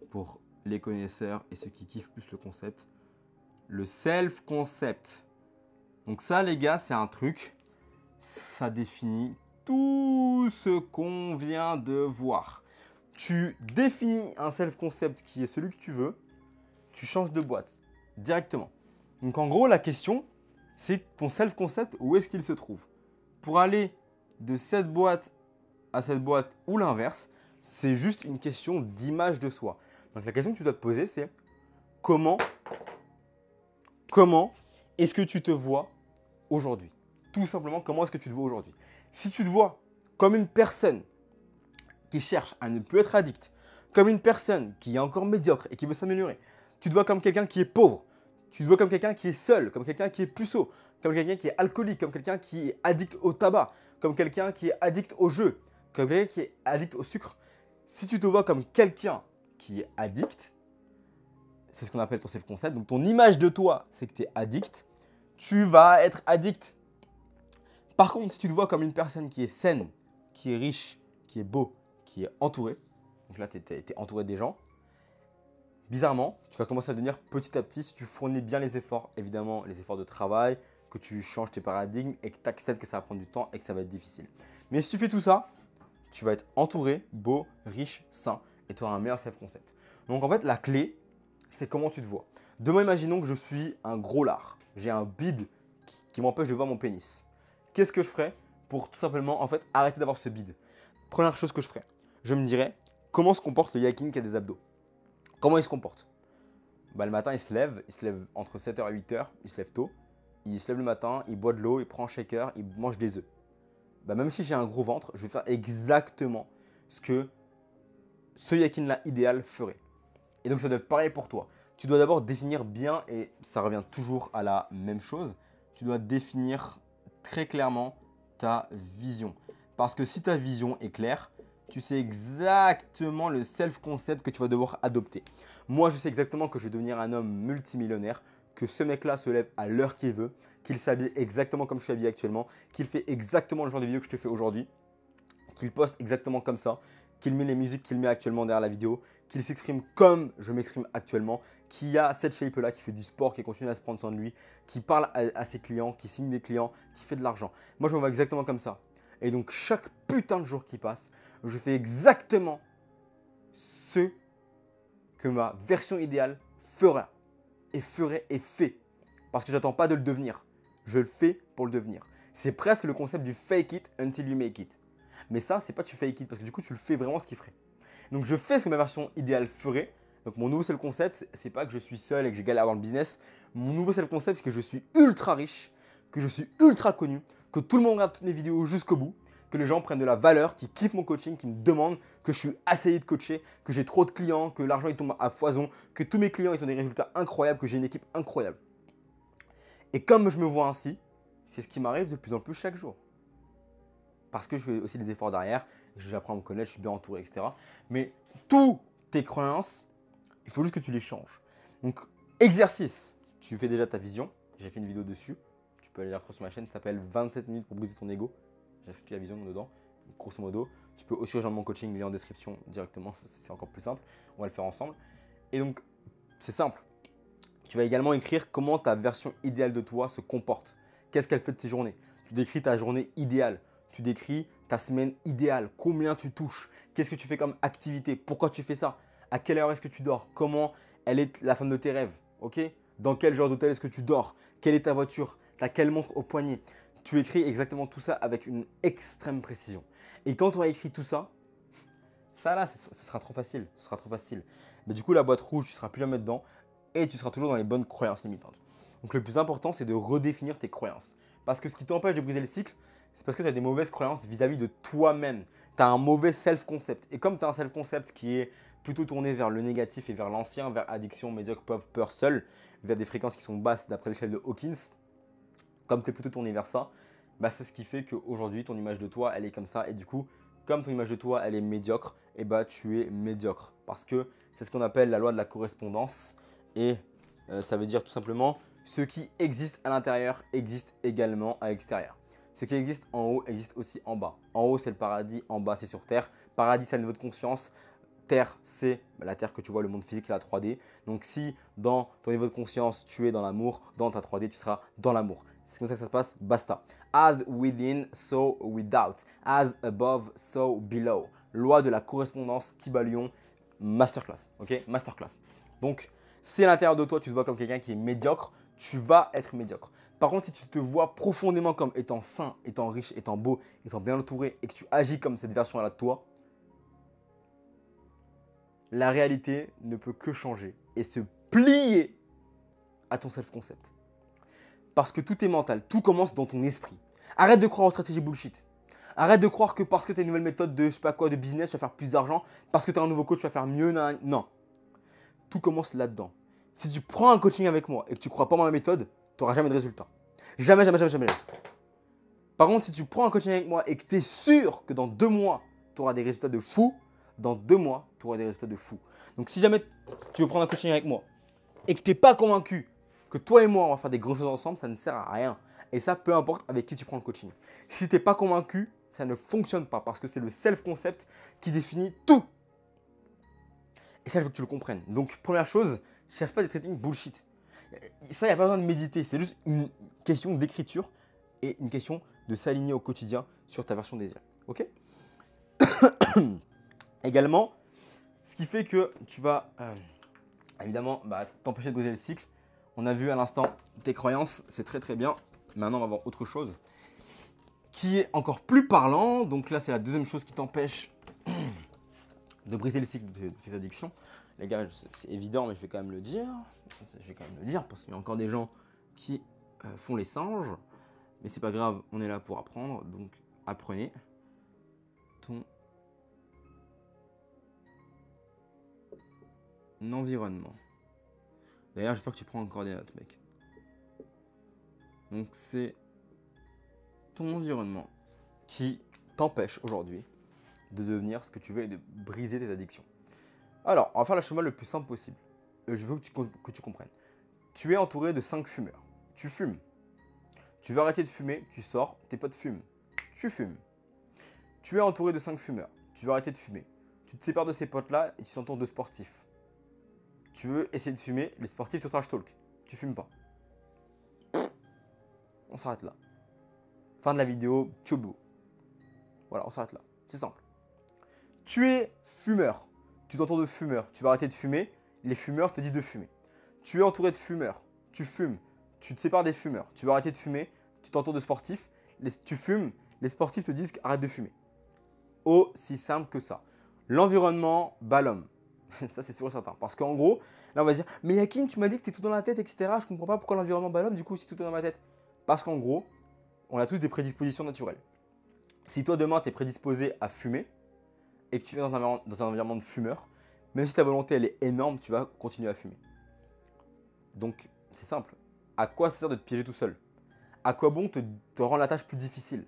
pour les connaisseurs et ceux qui kiffent plus le concept, le self-concept. Donc ça, les gars, c'est un truc, ça définit tout ce qu'on vient de voir. Tu définis un self-concept qui est celui que tu veux, tu changes de boîte directement. Donc en gros, la question, c'est ton self-concept, où est-ce qu'il se trouve? Pour aller de cette boîte à cette boîte ou l'inverse, c'est juste une question d'image de soi. Donc la question que tu dois te poser, c'est comment est-ce que tu te vois aujourd'hui? Tout simplement, comment est-ce que tu te vois aujourd'hui? Si tu te vois comme une personne qui cherche à ne plus être addict, comme une personne qui est encore médiocre et qui veut s'améliorer, tu te vois comme quelqu'un qui est pauvre, tu te vois comme quelqu'un qui est seul, comme quelqu'un qui est puceau, comme quelqu'un qui est alcoolique, comme quelqu'un qui est addict au tabac, comme quelqu'un qui est addict au jeu, comme quelqu'un qui est addict au sucre. Si tu te vois comme quelqu'un qui est addict, c'est ce qu'on appelle ton self-concept. Donc ton image de toi, c'est que tu es addict, tu vas être addict. Par contre, si tu te vois comme une personne qui est saine, qui est riche, qui est beau, qui est entouré, donc là tu es entouré des gens, bizarrement, tu vas commencer à devenir petit à petit, si tu fournis bien les efforts, évidemment les efforts de travail, que tu changes tes paradigmes et que tu acceptes que ça va prendre du temps et que ça va être difficile. Mais si tu fais tout ça, tu vas être entouré, beau, riche, sain et tu auras un meilleur self-concept. Donc en fait, la clé, c'est comment tu te vois. Demain, imaginons que je suis un gros lard. J'ai un bide qui m'empêche de voir mon pénis. Qu'est-ce que je ferais pour tout simplement en fait, arrêter d'avoir ce bide? Première chose que je ferais, je me dirais comment se comporte le yakin qui a des abdos? Comment il se comporte? Le matin, il se lève entre 7h et 8h, il se lève tôt. Il se lève le matin, il boit de l'eau, il prend un shaker, il mange des œufs. Même si j'ai un gros ventre, je vais faire exactement ce que ce yakin-là idéal ferait. Et donc ça doit être pareil pour toi. Tu dois d'abord définir bien, et ça revient toujours à la même chose, tu dois définir très clairement ta vision. Parce que si ta vision est claire, tu sais exactement le self-concept que tu vas devoir adopter. Moi, je sais exactement que je vais devenir un homme multimillionnaire, que ce mec-là se lève à l'heure qu'il veut, qu'il s'habille exactement comme je suis habillé actuellement, qu'il fait exactement le genre de vidéo que je te fais aujourd'hui, qu'il poste exactement comme ça, qu'il met les musiques qu'il met actuellement derrière la vidéo, qu'il s'exprime comme je m'exprime actuellement, qui a cette shape-là, qui fait du sport, qui continue à se prendre soin de lui, qui parle à ses clients, qui signe des clients, qui fait de l'argent. Moi, je me vois exactement comme ça. Et donc, chaque putain de jour qui passe, je fais exactement ce que ma version idéale fera et ferait et fait. Parce que j'attends pas de le devenir. Je le fais pour le devenir. C'est presque le concept du fake it until you make it. Mais ça, c'est pas tu fake it parce que du coup, tu le fais vraiment ce qu'il ferait. Donc, je fais ce que ma version idéale ferait. Donc, mon nouveau seul concept, c'est pas que je suis seul et que j'ai galère dans le business. Mon nouveau seul concept, c'est que je suis ultra riche, que je suis ultra connu, que tout le monde regarde toutes mes vidéos jusqu'au bout, que les gens prennent de la valeur, qui kiffent mon coaching, qui me demandent que je suis assez de coacher, que j'ai trop de clients, que l'argent il tombe à foison, que tous mes clients ils ont des résultats incroyables, que j'ai une équipe incroyable. Et comme je me vois ainsi, c'est ce qui m'arrive de plus en plus chaque jour. Parce que je fais aussi des efforts derrière, j'apprends à me connaître, je suis bien entouré, etc. Mais toutes tes croyances, il faut juste que tu les changes. Donc, exercice, tu fais déjà ta vision. J'ai fait une vidéo dessus. Tu peux aller la retrouver sur ma chaîne, ça s'appelle 27 minutes pour briser ton ego. J'ai fait la vision dedans, grosso modo. Tu peux aussi rejoindre mon coaching, lien en description directement, c'est encore plus simple. On va le faire ensemble. Et donc, c'est simple. Tu vas également écrire comment ta version idéale de toi se comporte. Qu'est-ce qu'elle fait de ses journées? Tu décris ta journée idéale. Tu décris ta semaine idéale. Combien tu touches? Qu'est-ce que tu fais comme activité? Pourquoi tu fais ça? À quelle heure est-ce que tu dors? Comment elle est la femme de tes rêves? Ok? Dans quel genre d'hôtel est-ce que tu dors? Quelle est ta voiture? Tu as quelle montre au poignet? Tu écris exactement tout ça avec une extrême précision. Et quand tu as écrit tout ça, ça là, ce sera trop facile. Ce sera trop facile. Mais du coup, la boîte rouge, tu ne seras plus jamais dedans et tu seras toujours dans les bonnes croyances limitantes. Donc le plus important, c'est de redéfinir tes croyances. Parce que ce qui t'empêche de briser le cycle, c'est parce que tu as des mauvaises croyances vis-à-vis de toi-même. Tu as un mauvais self-concept. Et comme tu as un self-concept qui est plutôt tourné vers le négatif et vers l'ancien, vers addiction, médiocre, pauvre, peur, seul, vers des fréquences qui sont basses d'après l'échelle de Hawkins, comme tu es plutôt tourné vers ça, c'est ce qui fait qu'aujourd'hui, ton image de toi, elle est comme ça. Et du coup, comme ton image de toi, elle est médiocre, et tu es médiocre. Parce que c'est ce qu'on appelle la loi de la correspondance. Et ça veut dire tout simplement, ce qui existe à l'intérieur existe également à l'extérieur. Ce qui existe en haut existe aussi en bas. En haut, c'est le paradis, en bas, c'est sur Terre. Paradis, c'est le niveau de conscience. Terre, c'est la Terre que tu vois, le monde physique, la 3D. Donc si dans ton niveau de conscience, tu es dans l'amour, dans ta 3D, tu seras dans l'amour. C'est comme ça que ça se passe, basta. As within, so without. As above, so below. Loi de la correspondance, Kybalion, masterclass. Ok, masterclass. Donc, si à l'intérieur de toi, tu te vois comme quelqu'un qui est médiocre, tu vas être médiocre. Par contre, si tu te vois profondément comme étant sain, étant riche, étant beau, étant bien entouré et que tu agis comme cette version-là de toi, la réalité ne peut que changer et se plier à ton self-concept. Parce que tout est mental, tout commence dans ton esprit. Arrête de croire aux stratégies bullshit. Arrête de croire que parce que tu as une nouvelle méthode de je sais pas quoi, de business, tu vas faire plus d'argent. Parce que tu as un nouveau coach, tu vas faire mieux. Non. Tout commence là-dedans. Si tu prends un coaching avec moi et que tu ne crois pas en ma méthode, tu n'auras jamais de résultat. Jamais. Par contre, si tu prends un coaching avec moi et que tu es sûr que dans 2 mois, tu auras des résultats de fou, dans 2 mois, tu auras des résultats de fou. Donc si jamais tu veux prendre un coaching avec moi et que tu n'es pas convaincu que toi et moi, on va faire des grandes choses ensemble, ça ne sert à rien. Et ça, peu importe avec qui tu prends le coaching. Si tu n'es pas convaincu, ça ne fonctionne pas parce que c'est le self-concept qui définit tout. Et ça, je veux que tu le comprennes. Donc, première chose, ne cherche pas des trading bullshit. Ça, il n'y a pas besoin de méditer. C'est juste une question d'écriture et une question de s'aligner au quotidien sur ta version désirée. Ok? Également, ce qui fait que tu vas évidemment t'empêcher de briser le cycle. On a vu à l'instant tes croyances, c'est très bien. Maintenant, on va voir autre chose qui est encore plus parlant. Donc là, c'est la deuxième chose qui t'empêche de briser le cycle de tes addictions. Les gars, c'est évident, mais je vais quand même le dire. Parce qu'il y a encore des gens qui font les singes. Mais c'est pas grave, on est là pour apprendre. Donc, apprenez ton environnement. D'ailleurs, j'espère que tu prends encore des notes, mec. Donc, c'est ton environnement qui t'empêche aujourd'hui de devenir ce que tu veux et de briser tes addictions. Alors, on va faire le schéma le plus simple possible. Je veux que tu comprennes. Tu es entouré de 5 fumeurs. Tu fumes. Tu veux arrêter de fumer, tu sors, tes potes fument. Tu fumes. Tu es entouré de 5 fumeurs. Tu veux arrêter de fumer. Tu te sépares de ces potes-là et tu t'entoures de sportifs. Tu veux essayer de fumer, les sportifs te trash talk. Tu fumes pas. On s'arrête là. Fin de la vidéo, tchoubou. Voilà, on s'arrête là. C'est simple. Tu es fumeur. Tu t'entoures de fumeurs. Tu vas arrêter de fumer, les fumeurs te disent de fumer. Tu es entouré de fumeurs. Tu fumes. Tu te sépares des fumeurs. Tu vas arrêter de fumer, tu t'entoures de sportifs. Tu fumes, les sportifs te disent arrête de fumer. Aussi simple que ça. L'environnement bat l'homme. Ça, c'est sûr et certain. Parce qu'en gros, là, on va se dire mais Yakin, tu m'as dit que c'était tout dans la tête, etc. Je comprends pas pourquoi l'environnement bat l'homme, du coup, c'est tout dans ma tête. Parce qu'en gros, on a tous des prédispositions naturelles. Si toi, demain, tu es prédisposé à fumer et que tu es dans un environnement de fumeur, même si ta volonté, elle est énorme, tu vas continuer à fumer. Donc, c'est simple. À quoi ça sert de te piéger tout seul? À quoi bon te rendre la tâche plus difficile?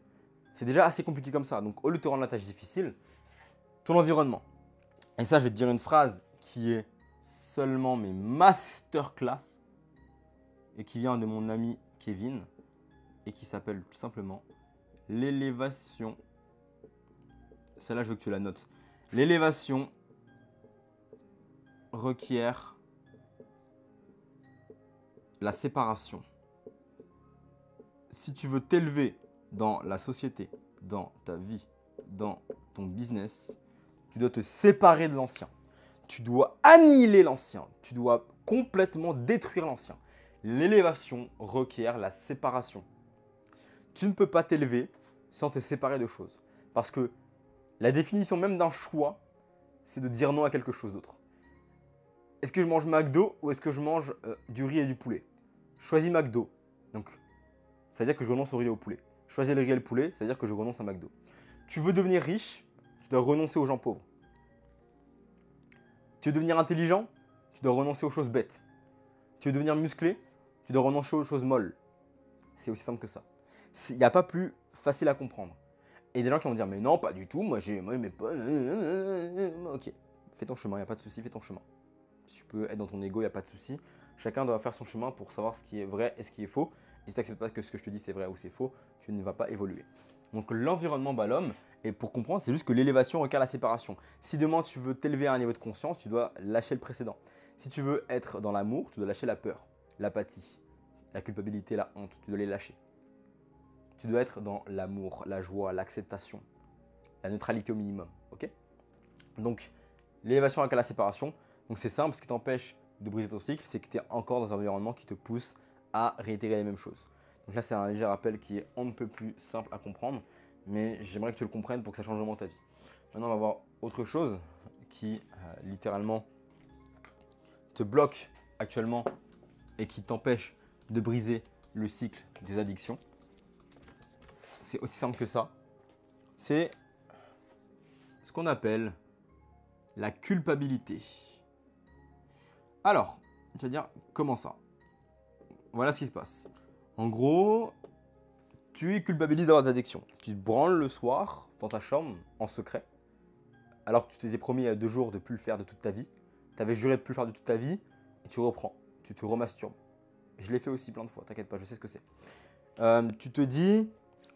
C'est déjà assez compliqué comme ça. Donc, au lieu de te rendre la tâche difficile, ton environnement. Et ça, je vais te dire une phrase qui est seulement mes masterclass et qui vient de mon ami Kevin et qui s'appelle tout simplement l'élévation. Celle-là, je veux que tu la notes. L'élévation requiert la séparation. Si tu veux t'élever dans la société, dans ta vie, dans ton business, tu dois te séparer de l'ancien. Tu dois annihiler l'ancien. Tu dois complètement détruire l'ancien. L'élévation requiert la séparation. Tu ne peux pas t'élever sans te séparer de choses. Parce que la définition même d'un choix, c'est de dire non à quelque chose d'autre. Est-ce que je mange McDo ou est-ce que je mange du riz et du poulet? Choisis McDo. Donc, c'est-à-dire que je renonce au riz et au poulet. Choisis le riz et le poulet, c'est-à-dire que je renonce à McDo. Tu veux devenir riche, tu dois renoncer aux gens pauvres. Tu veux devenir intelligent, tu dois renoncer aux choses bêtes. Tu veux devenir musclé, tu dois renoncer aux choses molles. C'est aussi simple que ça. Il n'y a pas plus facile à comprendre. Et des gens qui vont dire mais non, pas du tout, moi j'aimais pas. Ok, fais ton chemin, il n'y a pas de souci, fais ton chemin. Si tu peux être dans ton ego, il n'y a pas de souci. Chacun doit faire son chemin pour savoir ce qui est vrai et ce qui est faux. Et si tu n'acceptes pas que ce que je te dis c'est vrai ou c'est faux, tu ne vas pas évoluer. Donc l'environnement bat l'homme. Et pour comprendre, c'est juste que l'élévation requiert la séparation. Si demain tu veux t'élever à un niveau de conscience, tu dois lâcher le précédent. Si tu veux être dans l'amour, tu dois lâcher la peur, l'apathie, la culpabilité, la honte, tu dois les lâcher. Tu dois être dans l'amour, la joie, l'acceptation, la neutralité au minimum. Ok? Donc, l'élévation avec la séparation. Donc, c'est simple. Ce qui t'empêche de briser ton cycle, c'est que tu es encore dans un environnement qui te pousse à réitérer les mêmes choses. Donc là, c'est un léger rappel qui est on ne peut plus simple à comprendre, mais j'aimerais que tu le comprennes pour que ça change vraiment ta vie. Maintenant, on va voir autre chose qui littéralement te bloque actuellement et qui t'empêche de briser le cycle des addictions. C'est aussi simple que ça. C'est ce qu'on appelle la culpabilité. Alors, tu vas dire, comment ça? Voilà ce qui se passe. En gros, tu es culpabilisé d'avoir des addictions. Tu te branles le soir dans ta chambre en secret, alors que tu t'étais promis il y a 2 jours de ne plus le faire de toute ta vie. Tu avais juré de ne plus le faire de toute ta vie et tu reprends. Tu te remasturbes. Je l'ai fait aussi plein de fois, t'inquiète pas, je sais ce que c'est. Tu te dis,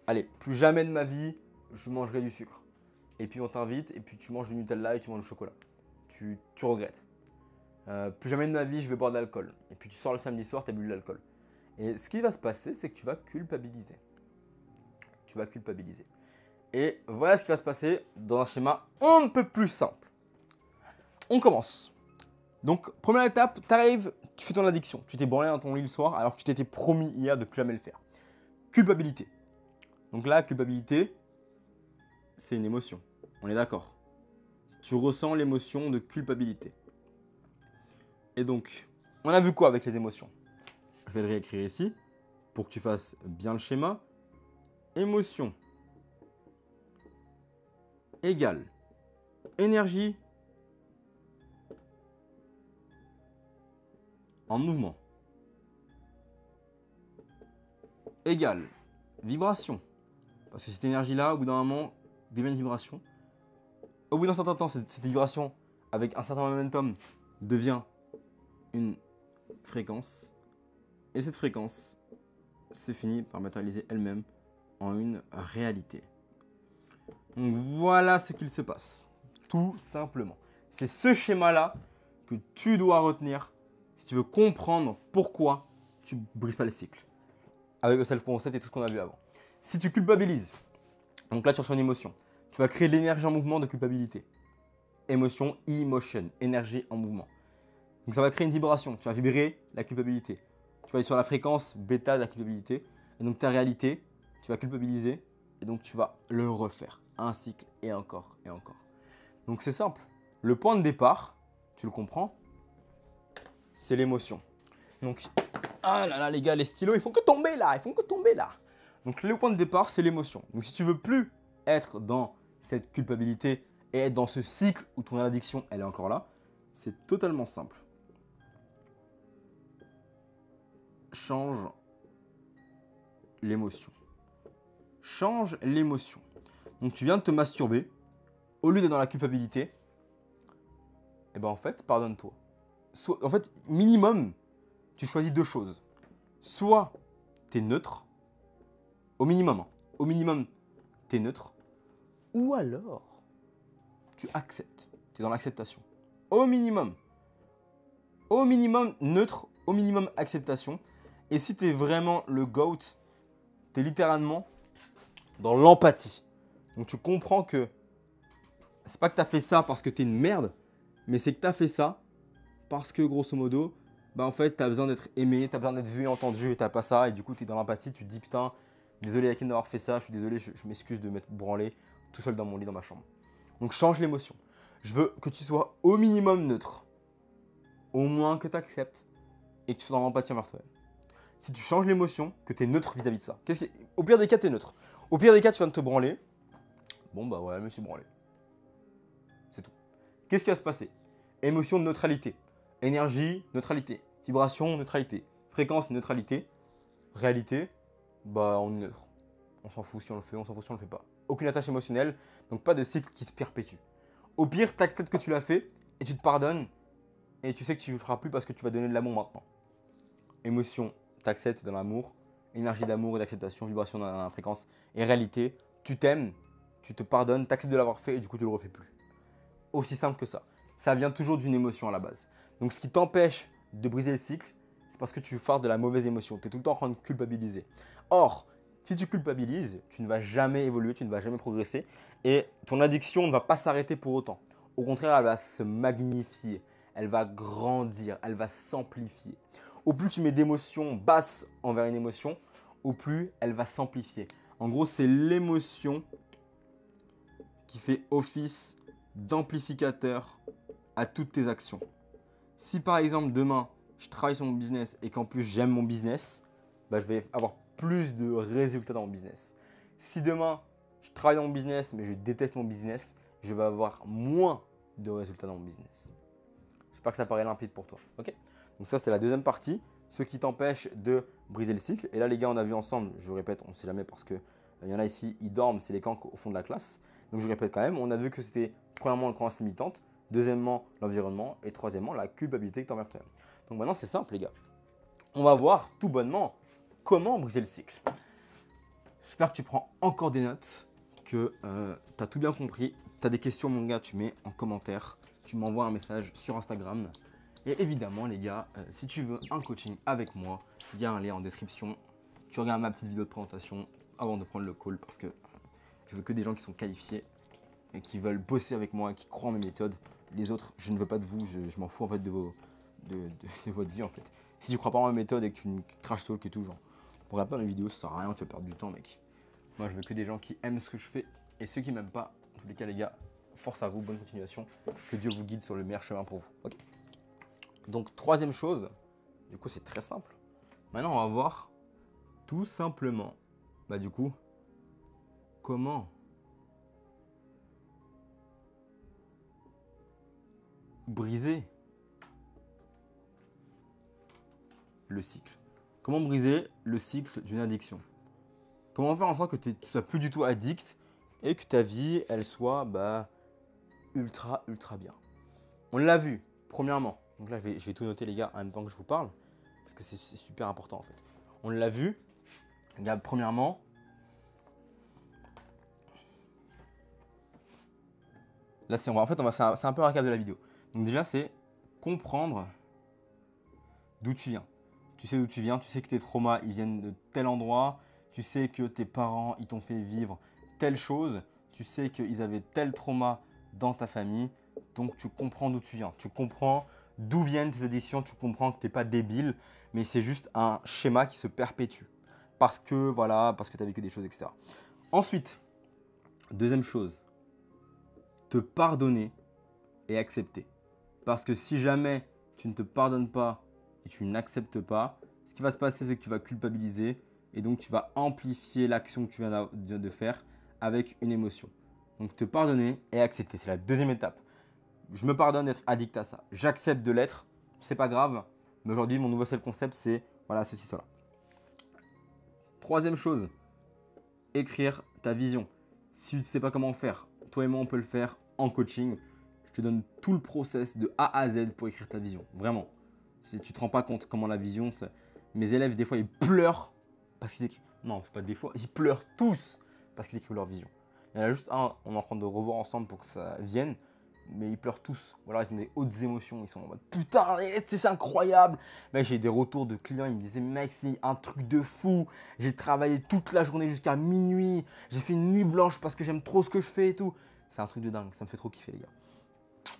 allez, plus jamais de ma vie, je mangerai du sucre. Et puis on t'invite et puis tu manges du Nutella et tu manges du chocolat. Tu regrettes. Plus jamais de ma vie, je vais boire de l'alcool. Et puis tu sors le samedi soir, tu as bu de l'alcool. Et ce qui va se passer, c'est que tu vas culpabiliser. Tu vas culpabiliser. Et voilà ce qui va se passer dans un schéma un peu plus simple. On commence. Donc, première étape, tu arrives, tu fais ton addiction. Tu t'es branlé dans ton lit le soir alors que tu t'étais promis hier de ne plus jamais le faire. Culpabilité. Donc là, culpabilité, c'est une émotion. On est d'accord. Tu ressens l'émotion de culpabilité. Et donc, on a vu quoi avec les émotions? Je vais le réécrire ici pour que tu fasses bien le schéma. Émotion égale énergie en mouvement égale vibration. Parce que cette énergie-là, au bout d'un moment, devient une vibration. Au bout d'un certain temps, cette vibration, avec un certain momentum, devient une fréquence. Et cette fréquence se finit par matérialiser elle-même en une réalité. Donc voilà ce qu'il se passe. Tout simplement. C'est ce schéma-là que tu dois retenir si tu veux comprendre pourquoi tu ne brises pas le cycle. Avec le self-concept et tout ce qu'on a vu avant. Si tu culpabilises, donc là tu ressens une émotion, tu vas créer l'énergie en mouvement de culpabilité. Émotion, emotion, énergie en mouvement. Donc ça va créer une vibration, tu vas vibrer la culpabilité. Tu vas aller sur la fréquence bêta de la culpabilité. Et donc ta réalité, tu vas culpabiliser et donc tu vas le refaire. Un cycle et encore et encore. Donc c'est simple. Le point de départ, tu le comprends, c'est l'émotion. Donc, ah là là les gars, les stylos, ils font que tomber là, ils font que tomber là. Donc le point de départ, c'est l'émotion. Donc si tu veux plus être dans cette culpabilité et être dans ce cycle où ton addiction, elle est encore là, c'est totalement simple. Change l'émotion. Change l'émotion. Donc tu viens de te masturber, au lieu d'être dans la culpabilité, et ben en fait, pardonne-toi. En fait, minimum, tu choisis 2 choses. Soit tu es neutre, au minimum, hein. Au minimum, tu es neutre, ou alors tu acceptes. Tu es dans l'acceptation. Au minimum neutre, au minimum acceptation. Et si tu es vraiment le GOAT, tu es littéralement dans l'empathie. Donc tu comprends que c'est pas que tu as fait ça parce que tu es une merde, mais c'est que tu as fait ça parce que grosso modo, bah en fait, tu as besoin d'être aimé, tu as besoin d'être vu et entendu et tu n'as pas ça. Et du coup, tu es dans l'empathie, tu te dis putain, désolé Hakim d'avoir fait ça, je suis désolé, je m'excuse de m'être branlé tout seul dans mon lit, dans ma chambre. Donc change l'émotion. Je veux que tu sois au minimum neutre. Au moins que tu acceptes et que tu sois dans l'empathie envers toi-même. Si tu changes l'émotion, que tu es neutre vis-à-vis de ça. Au pire des cas, tu es neutre. Au pire des cas, tu viens de te branler. Bon, bah ouais, je me suis branlé. C'est tout. Qu'est-ce qui va se passer? Émotion, neutralité. Énergie, neutralité. Vibration, neutralité. Fréquence, neutralité. Réalité, bah on est neutre. On s'en fout si on le fait, on s'en fout si on le fait pas. Aucune attache émotionnelle, donc pas de cycle qui se perpétue. Au pire, tu acceptes que tu l'as fait et tu te pardonnes et tu sais que tu ne le feras plus parce que tu vas donner de l'amour maintenant. Émotion, tu acceptes dans l'amour. Énergie d'amour et d'acceptation, vibration dans la fréquence. Et réalité, tu t'aimes, tu te pardonnes, tu acceptes de l'avoir fait et du coup tu ne le refais plus. Aussi simple que ça. Ça vient toujours d'une émotion à la base. Donc ce qui t'empêche de briser le cycle, c'est parce que tu fardes de la mauvaise émotion. Tu es tout le temps en train de culpabiliser. Or, Si tu culpabilises, tu ne vas jamais évoluer, tu ne vas jamais progresser et ton addiction ne va pas s'arrêter pour autant. Au contraire, elle va se magnifier, elle va grandir, elle va s'amplifier. Au plus tu mets d'émotions basses envers une émotion, au plus elle va s'amplifier. En gros, c'est l'émotion qui fait office d'amplificateur à toutes tes actions. Si par exemple demain, je travaille sur mon business et qu'en plus j'aime mon business, bah, je vais avoir plus de résultats dans mon business. Si demain, je travaille dans mon business mais je déteste mon business, je vais avoir moins de résultats dans mon business. J'espère que ça paraît limpide pour toi. Ok? Donc ça, c'était la deuxième partie, ce qui t'empêche de briser le cycle. Et là, les gars, on a vu ensemble, je répète, on ne sait jamais parce qu'il y en a ici, ils dorment, c'est les cancres au fond de la classe. Donc je répète quand même, on a vu que c'était premièrement le croyance limitante, deuxièmement l'environnement et troisièmement la culpabilité que tu as envers toi-même. Donc maintenant, c'est simple, les gars. On va voir tout bonnement comment briser le cycle. J'espère que tu prends encore des notes, que tu as tout bien compris. Tu as des questions, mon gars, tu mets en commentaire. Tu m'envoies un message sur Instagram. Et évidemment, les gars, si tu veux un coaching avec moi, il y a un lien en description. Tu regardes ma petite vidéo de présentation avant de prendre le call parce que je veux que des gens qui sont qualifiés et qui veulent bosser avec moi, qui croient en mes méthodes. Les autres, je ne veux pas de vous, je m'en fous en fait de votre vie en fait. Si tu crois pas en mes méthodes et que tu me crash talk et tout, genre, regarde pas mes vidéos, ça sert à rien, tu vas perdre du temps, mec. Moi, je veux que des gens qui aiment ce que je fais et ceux qui m'aiment pas. En tous les cas, les gars, force à vous, bonne continuation. Que Dieu vous guide sur le meilleur chemin pour vous. Ok. Donc, troisième chose, du coup, c'est très simple. Maintenant, on va voir tout simplement, bah du coup, comment briser le cycle. Comment briser le cycle d'une addiction? Comment faire en sorte que tu ne sois plus du tout addict et que ta vie, elle soit ultra bien. On l'a vu, premièrement. Donc là, je vais tout noter, les gars, en même temps que je vous parle, parce que c'est super important en fait. On l'a vu, les gars, premièrement. Là, c'est un peu un récap de la vidéo. Donc déjà, c'est comprendre d'où tu viens. Tu sais d'où tu viens, tu sais que tes traumas, ils viennent de tel endroit, tu sais que tes parents, ils t'ont fait vivre telle chose, tu sais qu'ils avaient tel trauma dans ta famille, donc tu comprends d'où tu viens. Tu comprends d'où viennent tes addictions, tu comprends que tu n'es pas débile, mais c'est juste un schéma qui se perpétue. Parce que tu as vécu des choses, etc. Ensuite, deuxième chose, te pardonner et accepter. Parce que si jamais tu ne te pardonnes pas et tu n'acceptes pas, ce qui va se passer, c'est que tu vas culpabiliser et donc tu vas amplifier l'action que tu viens de faire avec une émotion. Donc te pardonner et accepter, c'est la deuxième étape. Je me pardonne d'être addict à ça. J'accepte de l'être, c'est pas grave. Mais aujourd'hui, mon nouveau seul concept, c'est voilà, ceci, cela. Troisième chose, écrire ta vision. Si tu ne sais pas comment faire, toi et moi, on peut le faire en coaching. Je te donne tout le process de A à Z pour écrire ta vision. Vraiment. Si tu ne te rends pas compte comment la vision, mes élèves, des fois, ils pleurent parce qu'ils écrivent. Non, c'est pas des fois, ils pleurent tous parce qu'ils écrivent leur vision. Il y en a juste un, on est en train de revoir ensemble pour que ça vienne, mais ils pleurent tous. Voilà, ils ont des hautes émotions, ils sont en mode putain, c'est incroyable. Mec, j'ai des retours de clients, ils me disaient mec, c'est un truc de fou. J'ai travaillé toute la journée jusqu'à minuit, j'ai fait une nuit blanche parce que j'aime trop ce que je fais et tout. C'est un truc de dingue, ça me fait trop kiffer, les gars.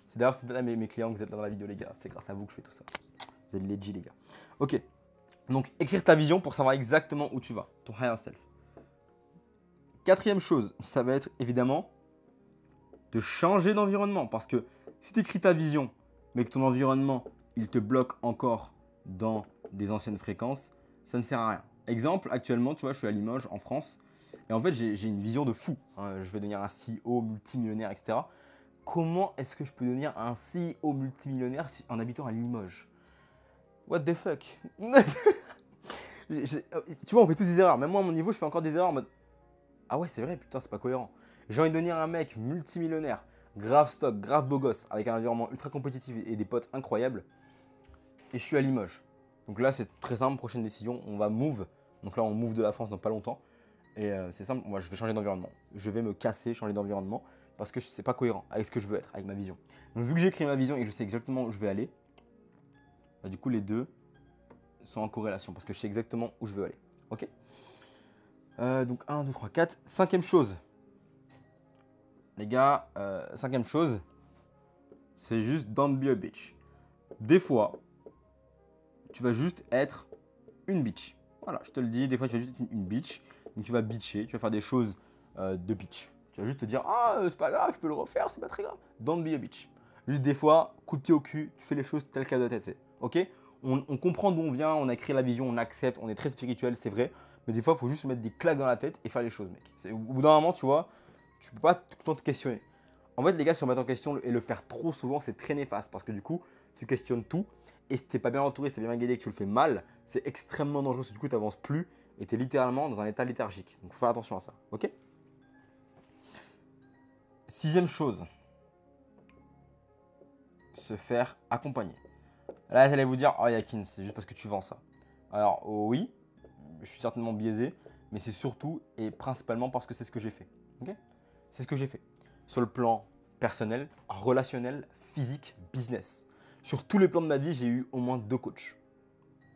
C'est d'ailleurs, c'est là mes clients que vous êtes là dans la vidéo, les gars. C'est grâce à vous que je fais tout ça. Vous êtes legit, les gars. Ok. Donc, écrire ta vision pour savoir exactement où tu vas. Ton higher self. Quatrième chose, ça va être évidemment de changer d'environnement. Parce que si tu écris ta vision, mais que ton environnement, il te bloque encore dans des anciennes fréquences, ça ne sert à rien. Exemple, actuellement, tu vois, je suis à Limoges, en France. Et en fait, j'ai une vision de fou. Hein, je vais devenir un CEO multimillionnaire, etc. Comment est-ce que je peux devenir un CEO multimillionnaire en habitant à Limoges? What the fuck? Tu vois, on fait tous des erreurs. Même moi, à mon niveau, je fais encore des erreurs en mode ah ouais, c'est vrai, putain, c'est pas cohérent. J'ai envie de devenir un mec multimillionnaire, grave stock, grave beau gosse, avec un environnement ultra compétitif et des potes incroyables. Et je suis à Limoges. Donc là, c'est très simple, prochaine décision, on va move. Donc là, on move de la France dans pas longtemps. Et c'est simple, moi, je vais changer d'environnement. Je vais me casser, changer d'environnement. Parce que c'est pas cohérent avec ce que je veux être, avec ma vision. Donc vu que j'ai écrit ma vision et que je sais exactement où je vais aller, du coup, les deux sont en corrélation parce que je sais exactement où je veux aller. Ok? 5e chose, Donc 1, 2, 3, 4. Cinquième chose. Les gars, cinquième chose, c'est juste don't be a bitch. Des fois, tu vas juste être une bitch. Voilà, je te le dis, des fois tu vas juste être une bitch. Donc tu vas bitcher, tu vas faire des choses de bitch. Tu vas juste te dire, ah, c'est pas grave, je peux le refaire, c'est pas très grave. Don't be a bitch. Juste des fois, coup de pied au cul, tu fais les choses telles qu'elles doivent être faites. Ok, on comprend d'où on vient, on a créé la vision, on accepte, on est très spirituel, c'est vrai. Mais des fois, il faut juste se mettre des claques dans la tête et faire les choses, mec. Au bout d'un moment, tu vois, tu peux pas tout le temps te questionner. En fait, les gars, se remettre en question et le faire trop souvent, c'est très néfaste parce que du coup, tu questionnes tout. Et si t'es pas bien entouré, si t'es bien guidé, que tu le fais mal, c'est extrêmement dangereux parce que du coup, tu n'avances plus et tu es littéralement dans un état léthargique. Donc, faut faire attention à ça. Ok. Sixième chose, se faire accompagner. Là, vous allez vous dire, oh Yakin, c'est juste parce que tu vends ça. Alors, oh, oui, je suis certainement biaisé, mais c'est surtout et principalement parce que c'est ce que j'ai fait. Ok. C'est ce que j'ai fait. Sur le plan personnel, relationnel, physique, business. Sur tous les plans de ma vie, j'ai eu au moins 2 coachs.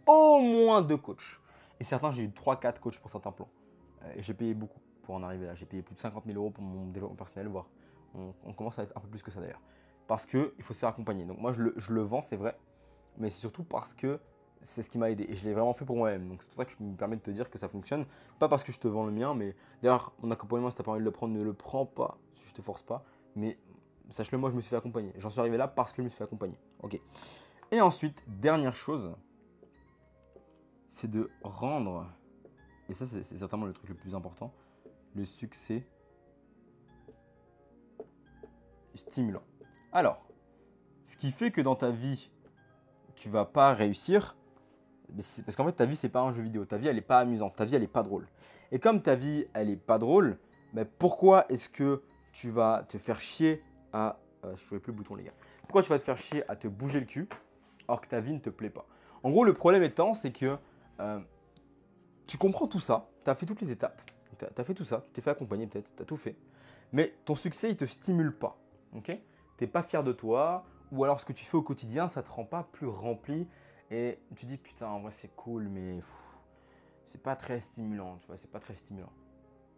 Au moins 2 coachs. Et certains, j'ai eu 3-4 coachs pour certains plans. Et j'ai payé beaucoup pour en arriver là. J'ai payé plus de 50 000 euros pour mon développement personnel, voire on commence à être un peu plus que ça d'ailleurs. Parce qu'il faut se faire accompagner. Donc moi, je le vends, c'est vrai. Mais c'est surtout parce que c'est ce qui m'a aidé. Et je l'ai vraiment fait pour moi-même. Donc c'est pour ça que je me permets de te dire que ça fonctionne. Pas parce que je te vends le mien, mais d'ailleurs, mon accompagnement, si tu n'as pas envie de le prendre, ne le prends pas. Je te force pas. Mais sache-le, moi, je me suis fait accompagner. J'en suis arrivé là parce que je me suis fait accompagner. Ok. Et ensuite, dernière chose, c'est de rendre, et ça, c'est certainement le truc le plus important, le succès stimulant. Alors, ce qui fait que dans ta vie, tu vas pas réussir, c'est parce qu'en fait, ta vie, c'est pas un jeu vidéo. Ta vie, elle est pas amusante. Ta vie, elle est pas drôle. Et comme ta vie, elle est pas drôle, mais pourquoi est-ce que tu vas te faire chier à... je ne trouvais plus le bouton, les gars. Pourquoi tu vas te faire chier à te bouger le cul alors que ta vie ne te plaît pas? En gros, le problème étant, c'est que tu comprends tout ça, tu as fait toutes les étapes, tu as fait tout ça, tu t'es fait accompagner peut-être, tu as tout fait, mais ton succès, il ne te stimule pas. Tu n'es pas fier de toi, ou alors ce que tu fais au quotidien, ça ne te rend pas plus rempli, et tu dis putain, en vrai c'est cool, mais c'est pas très stimulant, tu vois, c'est pas très stimulant.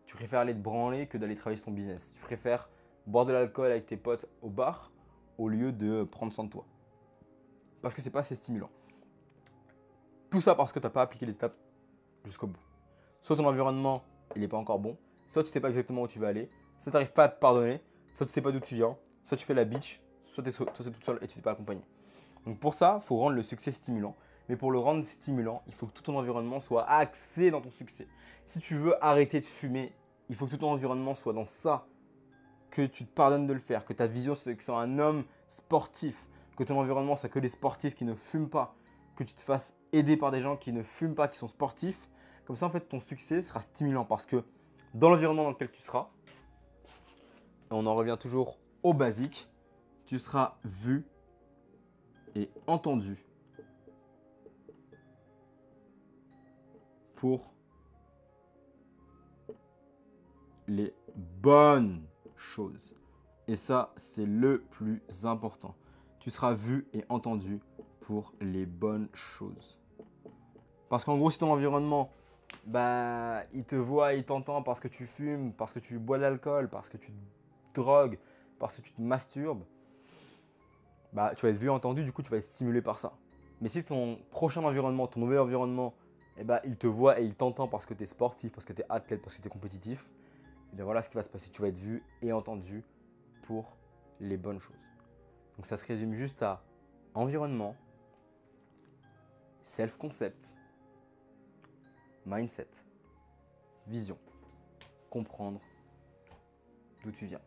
Tu préfères aller te branler que d'aller travailler sur ton business. Tu préfères boire de l'alcool avec tes potes au bar au lieu de prendre soin de toi. Parce que c'est pas assez stimulant. Tout ça parce que tu n'as pas appliqué les étapes jusqu'au bout. Soit ton environnement, il n'est pas encore bon, soit tu ne sais pas exactement où tu vas aller, soit tu n'arrives pas à te pardonner, soit tu ne sais pas d'où tu viens, soit tu fais la bitch, soit tu es toute seule et tu ne t'es pas accompagné. Donc pour ça, il faut rendre le succès stimulant. Mais pour le rendre stimulant, il faut que tout ton environnement soit axé dans ton succès. Si tu veux arrêter de fumer, il faut que tout ton environnement soit dans ça, que tu te pardonnes de le faire, que ta vision soit que tu sois un homme sportif, que ton environnement soit que des sportifs qui ne fument pas, que tu te fasses aider par des gens qui ne fument pas, qui sont sportifs. Comme ça, en fait, ton succès sera stimulant parce que dans l'environnement dans lequel tu seras, et on en revient toujours au basique, tu seras vu et entendu pour les bonnes choses. Et ça, c'est le plus important. Tu seras vu et entendu pour les bonnes choses. Parce qu'en gros, si ton environnement, bah, il te voit, il t'entend parce que tu fumes, parce que tu bois de l'alcool, parce que tu te drogues, parce que tu te masturbes, bah, tu vas être vu et entendu, du coup, tu vas être stimulé par ça. Mais si ton prochain environnement, ton nouvel environnement, eh ben, il te voit et il t'entend parce que tu es sportif, parce que tu es athlète, parce que tu es compétitif, et bien voilà ce qui va se passer. Tu vas être vu et entendu pour les bonnes choses. Donc ça se résume juste à environnement, self-concept, mindset, vision, comprendre d'où tu viens.